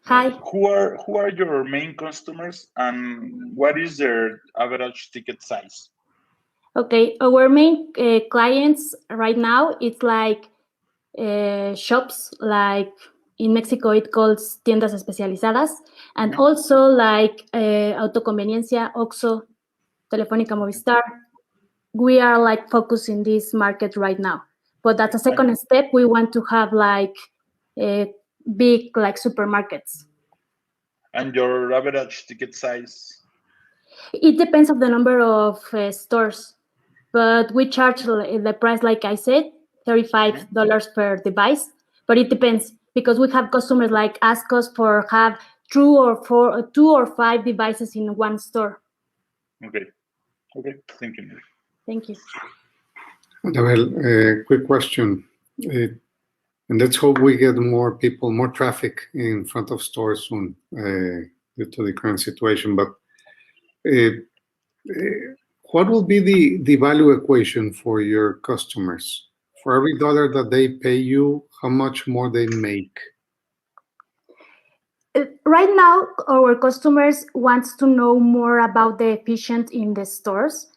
Hi. Who are your main customers and what is their average ticket size? Okay, our main clients right now, it's like shops, like in Mexico it calls tiendas especializadas, and also like Autoconveniencia, Oxxo, Telefónica, Movistar. We are like focused in this market right now. But as a second step, we want to have like big like supermarkets. And your average ticket size? It depends on the number of stores, but we charge the price, like I said, $35 per device. But it depends because we have customers like ask us for have 2 or 5 devices in one store. Okay, thank you. Thank you. Annabelle, quick question. And let's hope we get more people, more traffic in front of stores soon due to the current situation. But what will be the value equation for your customers? For every dollar that they pay you, how much more they make? Right now, our customers want to know more about the efficiency in the stores.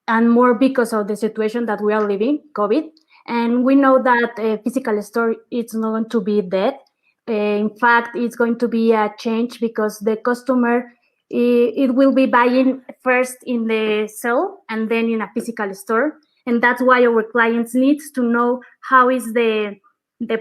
and more because of the situation that we are living, COVID. And we know that physical store is not going to be dead. In fact, it's going to be a change because the customer it will be buying first in the cell and then in a physical store. And that's why our clients need to know how is the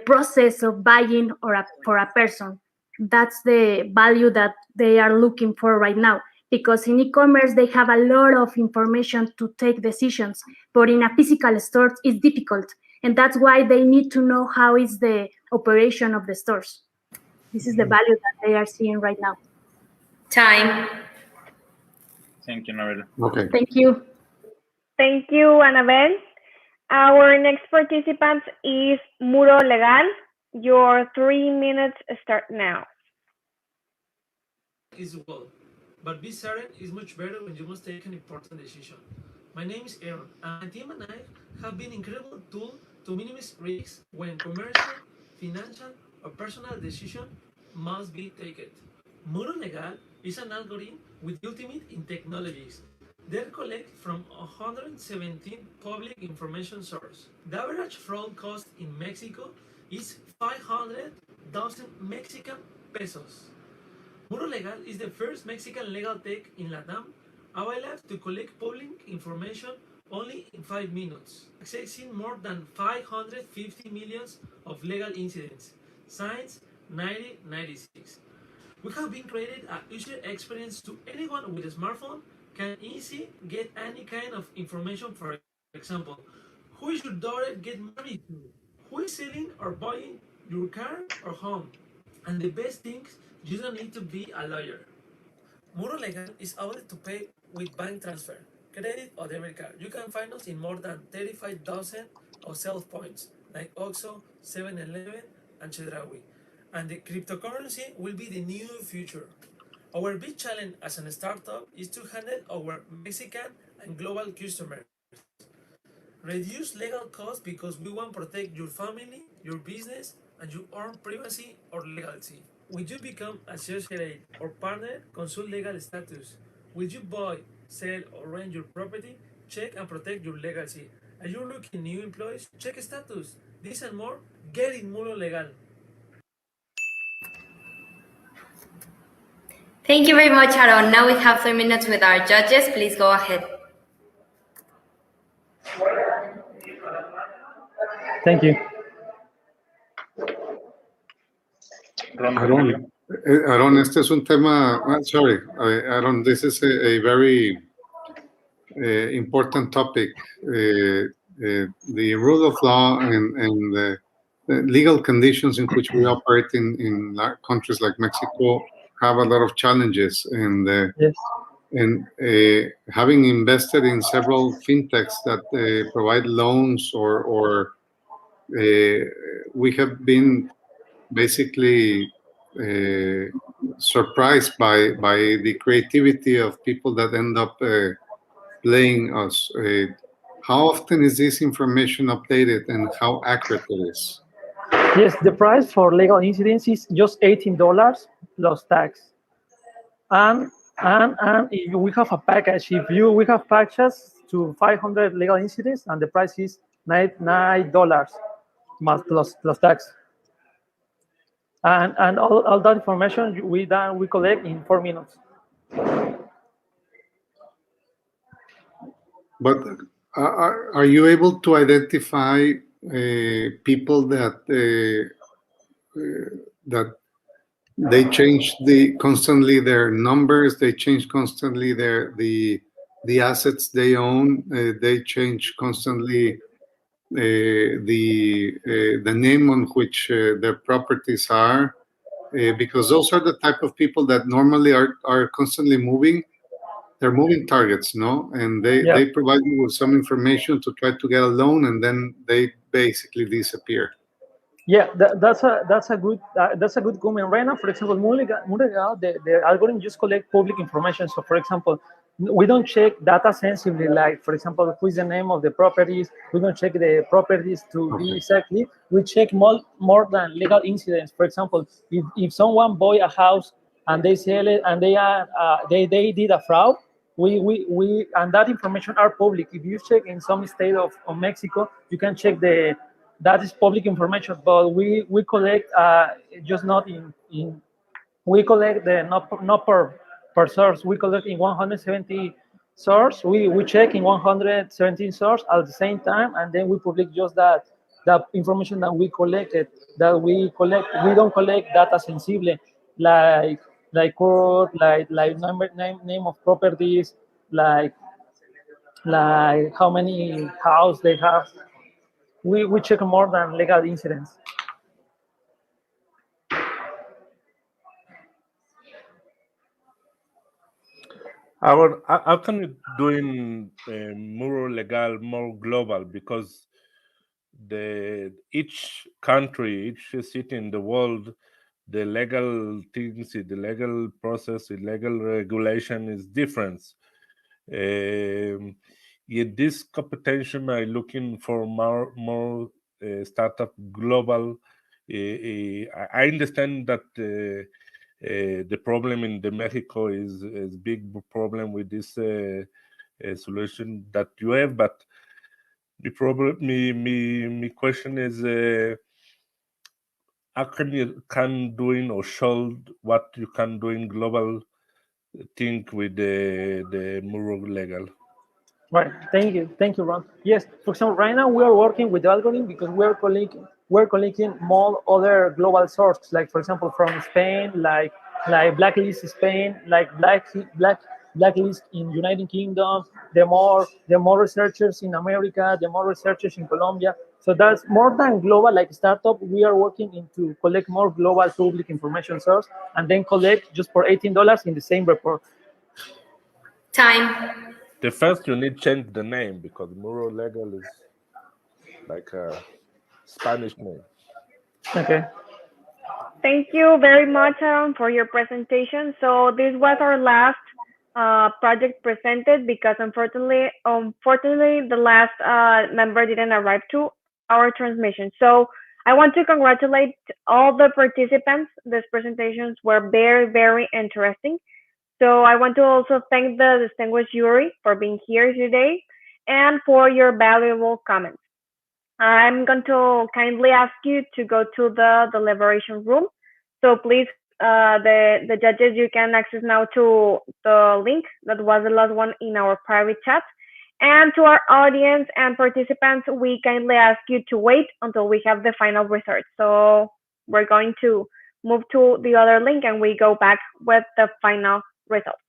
process of buying for a person. That's the value that they are looking for right now. Because in e-commerce, they have a lot of information to take decisions, but in a physical store, it's difficult. And that's why they need to know how is the operation of the stores. This is the value that they are seeing right now. Time. Thank you, Anabel. Okay. Thank you. Thank you, Anabel. Our next participant is Muro Legal. Your 3 minutes start now. Is well, but be certain is much better when you must take an important decision. My name is Aaron, and my team and I have been incredible tool to minimize risks when commercial, financial, or personal decision must be taken. Muro Legal is an algorithm with ultimate in technologies. They collect from 117 public information sources. The average fraud cost in Mexico is 500,000 Mexican pesos. Muro Legal is the first Mexican legal tech in LATAM available to collect public information only in 5 minutes, accessing more than 550 millions of legal incidents since 1996. We have been created a user experience to anyone with a smartphone can easily get any kind of information. For example, who is your daughter get married to? Who is selling or buying your car or home? And the best thing, you don't need to be a lawyer. Muro Legal is able to pay with bank transfer, credit or debit card. You can find us in more than 35,000 of sales points like OXXO, 7-Eleven, and Chedraui. And the cryptocurrency will be the new future. Our big challenge as a startup is to handle our Mexican and global customers. Reduce legal costs because we want to protect your family, your business, and your own privacy or legality. When you become associate or partner, consult legal status. Will you buy, sell, or rent your property? Check and protect your legacy. Are you looking new employees? Check status. This and more, get in Muro Legal. Thank you very much, Aaron. Now we have 3 minutes with our judges. Please go ahead. Thank you. Aaron, este es un tema, sorry, Aaron, this is a very important topic. The rule of law and the legal conditions in which we operate in countries like Mexico have a lot of challenges. And Yes. and having invested in several fintechs that provide loans or we have been basically surprised by the creativity of people that end up playing us. How often is this information updated and how accurate it is? Yes, the price for legal incidents is just $18 plus tax. And if we have a package, we have packages to 500 legal incidents, and the price is $9 plus tax. And all that information we collect in 4 minutes. But are you able to identify people that they change constantly their numbers, they change constantly the assets they own, they change constantly the name on which their properties are, because those are the type of people that normally are constantly moving. They're moving targets, no? And they provide you with some information to try to get a loan, and then they basically disappear. Yeah, that's a good comment. Right now, for example, the algorithm just collect public information. So, for example, we don't check data sensibly, like, for example, who is the name of the properties. We don't check the properties to be exactly. We check more than legal incidents. For example, if someone buy a house and they sell it and they did a fraud, we and that information are public. If you check in some state of Mexico, you can check that is public information. But we collect just not in we collect the not per source. We collect in 170 source. We check in 117 source at the same time, and then we publish just that information that we collected. That we collect. We don't collect data sensible like code, like name of properties, like how many house they have. We check more than legal incidents. How can you doing more legal, more global? Because each country, each city in the world, the legal things, the legal process, the legal regulation is different. In this competition, are looking for more startup global. I understand that the problem in the Mexico is big problem with this solution that you have, but the problem, me question is how can you doing or show what you can do in global thing with the Muro legal? Right. Thank you, Ron. Yes. For example, right now we are working with the algorithm because we're collecting more other global sources, like for example from Spain, like Blacklist Spain, like Blacklist in United Kingdom. The more researchers in America, the more researchers in Colombia. So that's more than global, like startup. We are working into collect more global public information source and then collect just for $18 in the same report. Time. The first you need change the name because Muro legal is like a Spanish name. Okay. Thank you very much, Aaron, for your presentation. So this was our last project presented because unfortunately, the last member didn't arrive to our transmission. So I want to congratulate all the participants. These presentations were very, very interesting. So I want to also thank the distinguished jury for being here today and for your valuable comments. I'm going to kindly ask you to go to the deliberation room. So please, the judges, you can access now to the link that was the last one in our private chat. And to our audience and participants, we kindly ask you to wait until we have the final results. So we're going to move to the other link and we go back with the final results.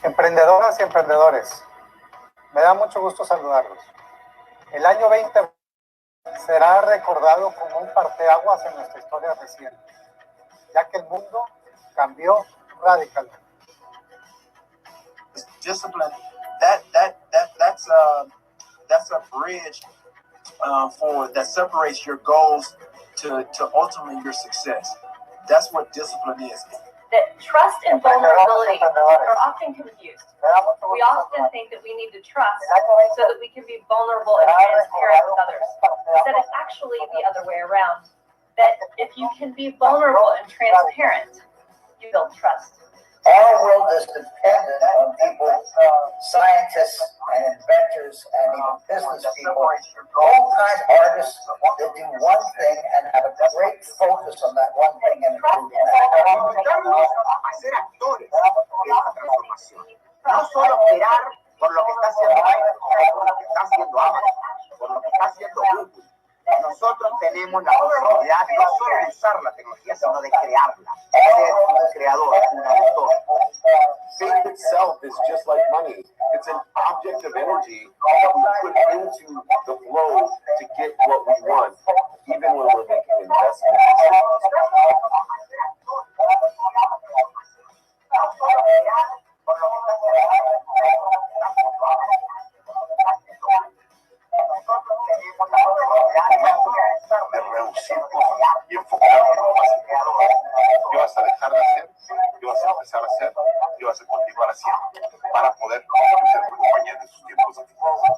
Emprendedoras y emprendedores, me da mucho gusto saludarlos. El año 20 será recordado como un parteaguas en nuestra historia reciente, ya que el mundo cambió radicalmente. Discipline, that's a bridge that separates your goals to ultimately your success. That's what discipline is. That trust and vulnerability are often confused. We often think that we need to trust so that we can be vulnerable and transparent with others. Instead, it's actually the other way around. That if you can be vulnerable and transparent, you build trust. Our world is dependent on people, scientists and inventors and even business people, all kinds of artists that do one thing and have a great focus on that one thing and improving that. A ser actores de esta transformación. No solo operar por lo que está haciendo Microsoft, por lo que está haciendo Amazon, por lo que está haciendo Google. Nosotros tenemos la posibilidad no solo de usar la tecnología, sino de crearla, ser un creador, un autor. Faith itself is just like money. It's an object of energy that we put into the flow to get what we want, even when we're making investment decisions. De reducir cosas y enfocarnos en lo más importante. ¿Qué vas a dejar de hacer? ¿Qué vas a empezar a hacer? ¿Qué vas a continuar haciendo? Para poder ser tu compañía en sus tiempos difíciles.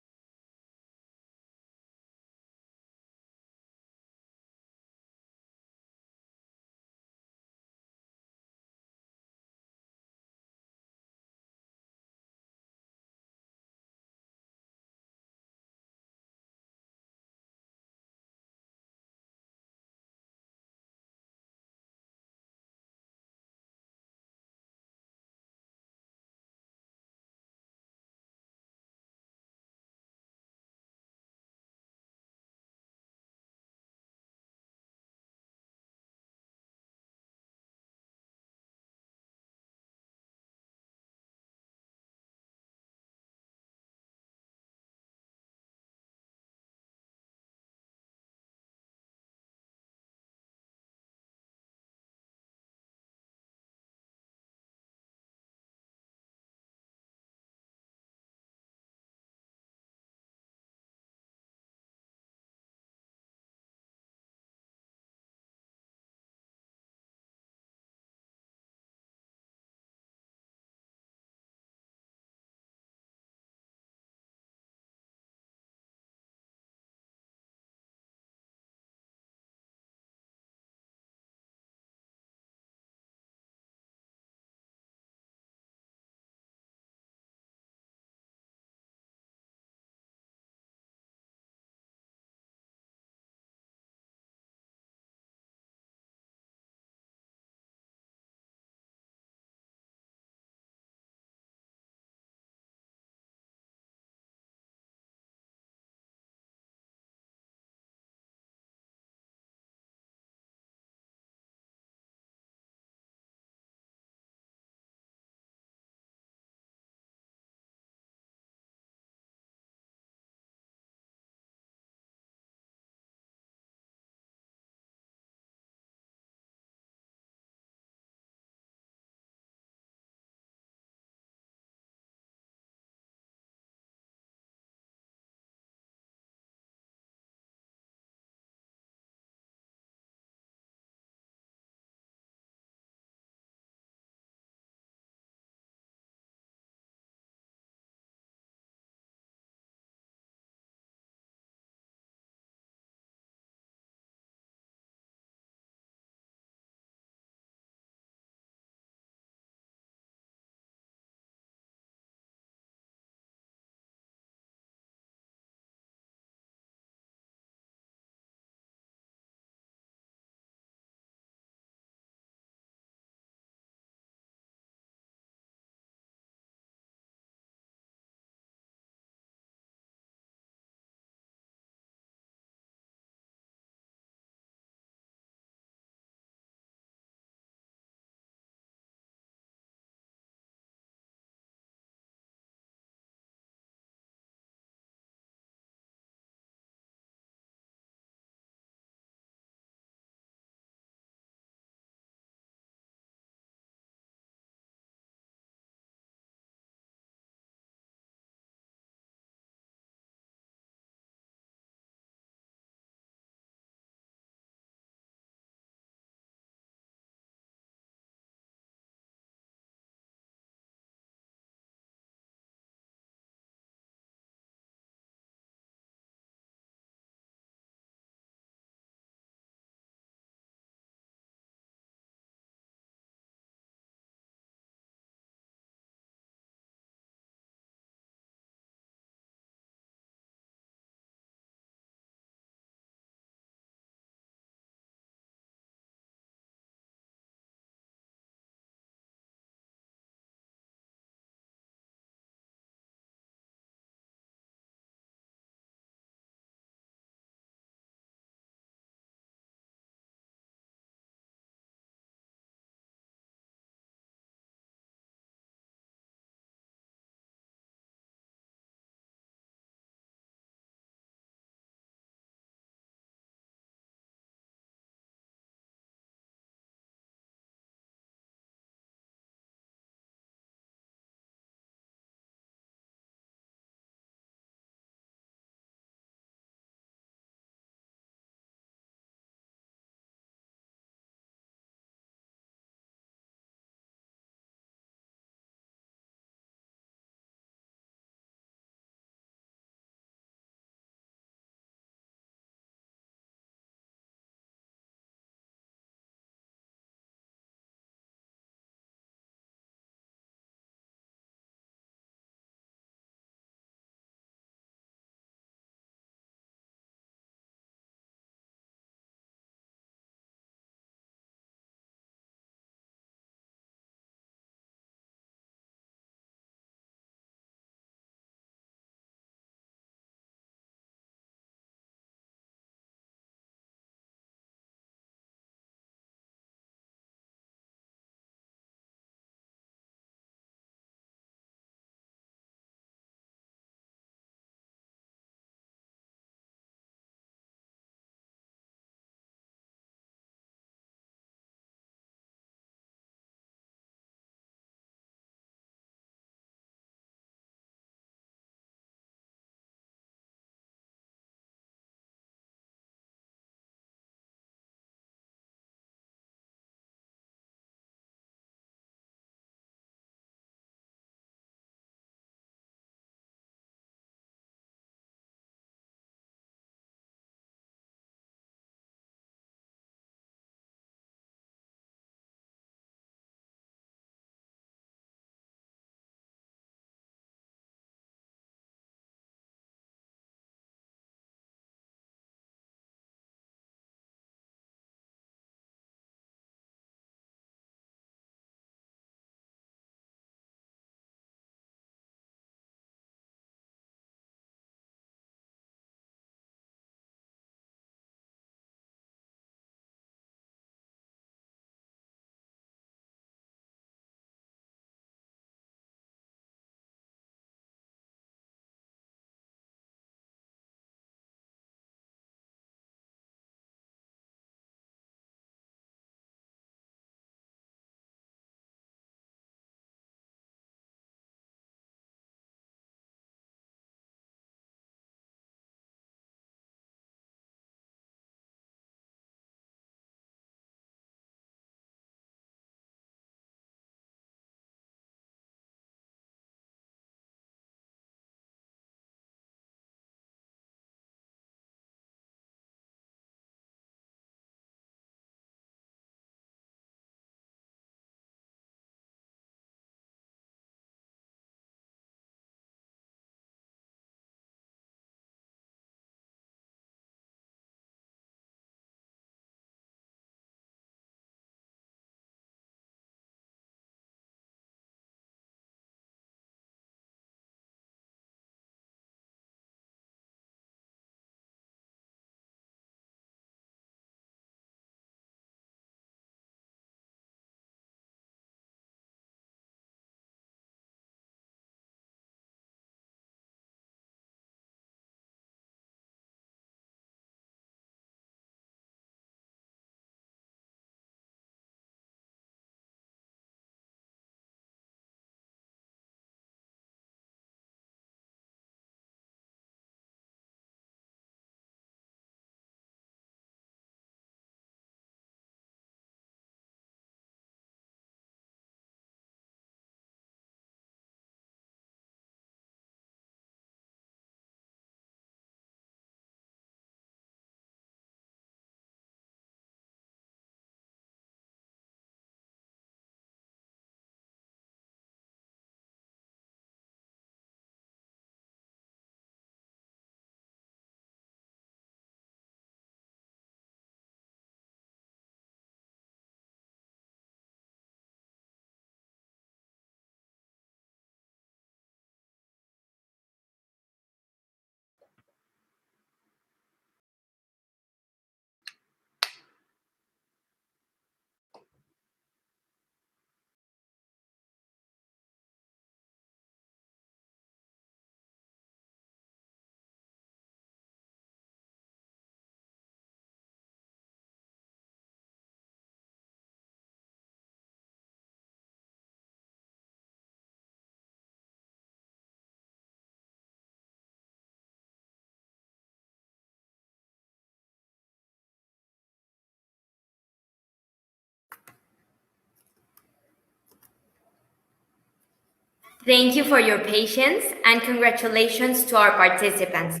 Thank you for your patience and congratulations to our participants.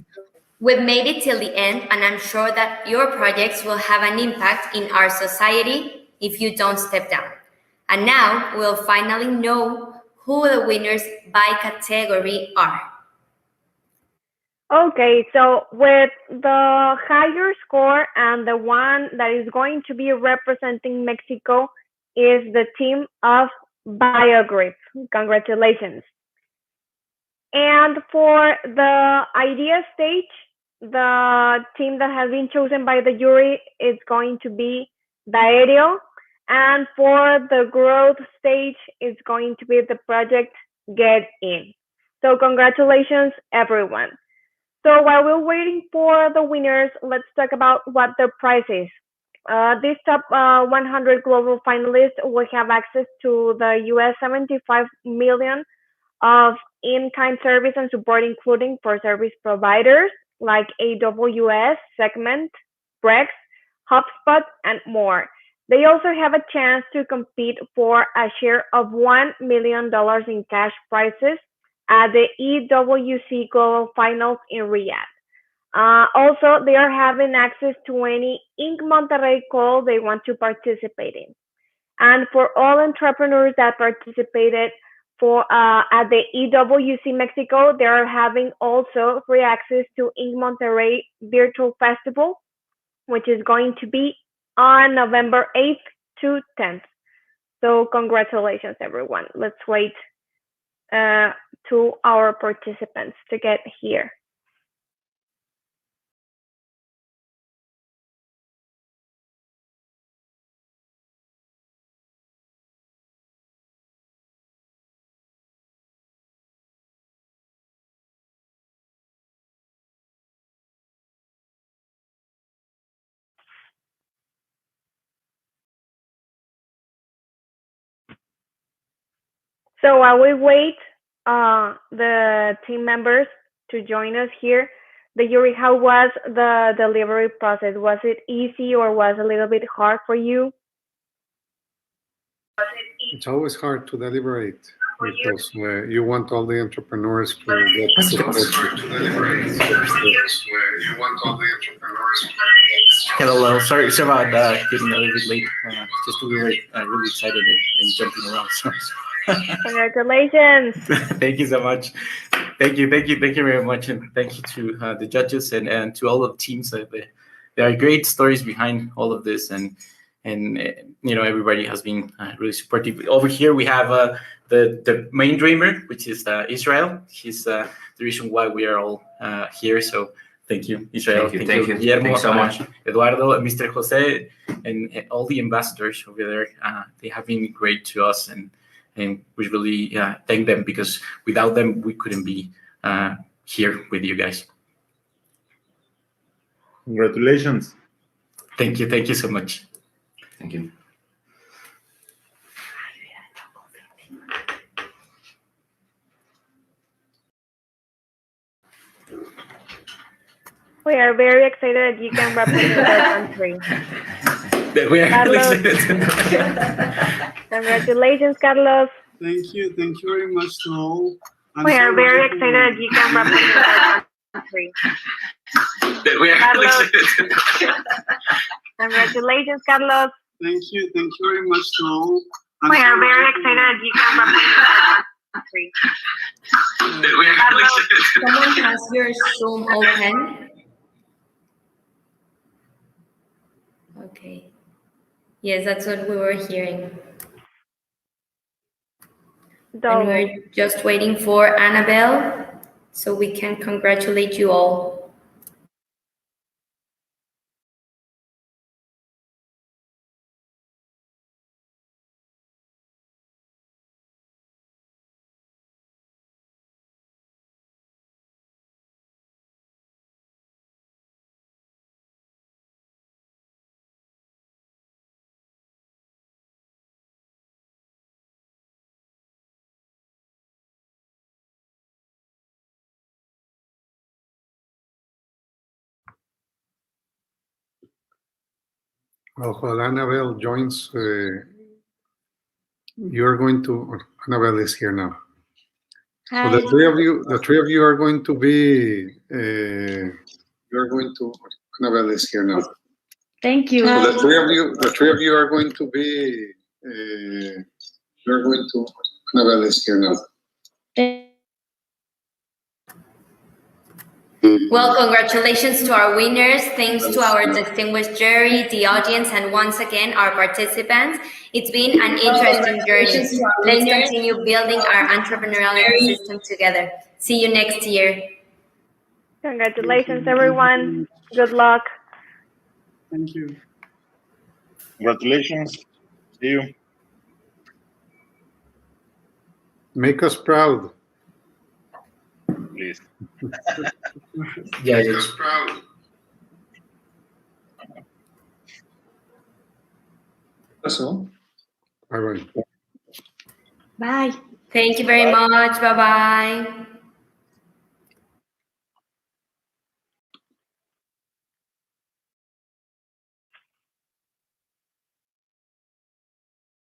We've made it till the end, and I'm sure that your projects will have an impact in our society if you don't step down. And now we'll finally know who the winners by category are. Okay, so with the higher score and the one that is going to be representing Mexico is the team of BioGrip. Congratulations. And for the idea stage, the team that has been chosen by the jury is going to be Daerio. And for the growth stage, it's going to be the project Get In. So congratulations, everyone. So while we're waiting for the winners, let's talk about what the prize is. These top 100 global finalists will have access to the US 75 million of in-kind service and support, including for service providers like AWS, Segment, Brex, HubSpot, and more. They also have a chance to compete for a share of $1 million in cash prizes at the EWC Global Finals in Riyadh. Also, they are having access to any Inc. Monterrey call they want to participate in. And for all entrepreneurs that participated at the EWC Mexico, they are having also free access to Inc. Monterrey Virtual Festival, which is going to be on November 8th to 10th. So congratulations, everyone. Let's wait to our participants to get here. So while we wait the team members to join us here, the jury, how was the delivery process? Was it easy or was it a little bit hard for you? It's always hard to deliberate because you want all the entrepreneurs to get support. Hello, sorry about getting a little bit late. Just we were really excited and jumping around. So. Congratulations! Thank you so much. Thank you very much, and thank you to the judges and to all the teams. There are great stories behind all of this, and everybody has been really supportive. Over here we have the main dreamer, which is Israel. He's the reason why we are all here. So thank you, Israel. Thank you. Guillermo, Thanks so much. Eduardo, Mr. Jose, and all the ambassadors over there. They have been great to us, and we really thank them, because without them we couldn't be here with you guys. Congratulations. Thank you so much. Thank you. We are very excited that you can represent our country. We are Carlos. really excited. Congratulations, Carlos. Thank you very much to all. We are very excited that you can represent our country. We are really Carlos. excited. Congratulations, Carlos. Thank you very much to all. We are very excited that you can represent our country. We are really Carlos. excited. Someone has your Zoom open. Okay. Yes, that's what we were hearing. And we're just waiting for Annabelle so we can congratulate you all. Well, while Annabelle joins, you're going to. Annabelle is here now. So the three of you are going to be. You're going to. Annabelle is here now. Thank you. So the three of you are going to be. You're going to. Annabelle is here now. Well, congratulations to our winners. Thanks to our distinguished jury, the audience, and once again, our participants. It's been an interesting journey. Let's continue building our entrepreneurial ecosystem together. See you next year. Congratulations, everyone. Good luck. Thank you. Congratulations. See you. Make us proud. Please. Yeah, Make us proud. That's all. Bye-bye. Bye. Thank you very much. Bye-bye.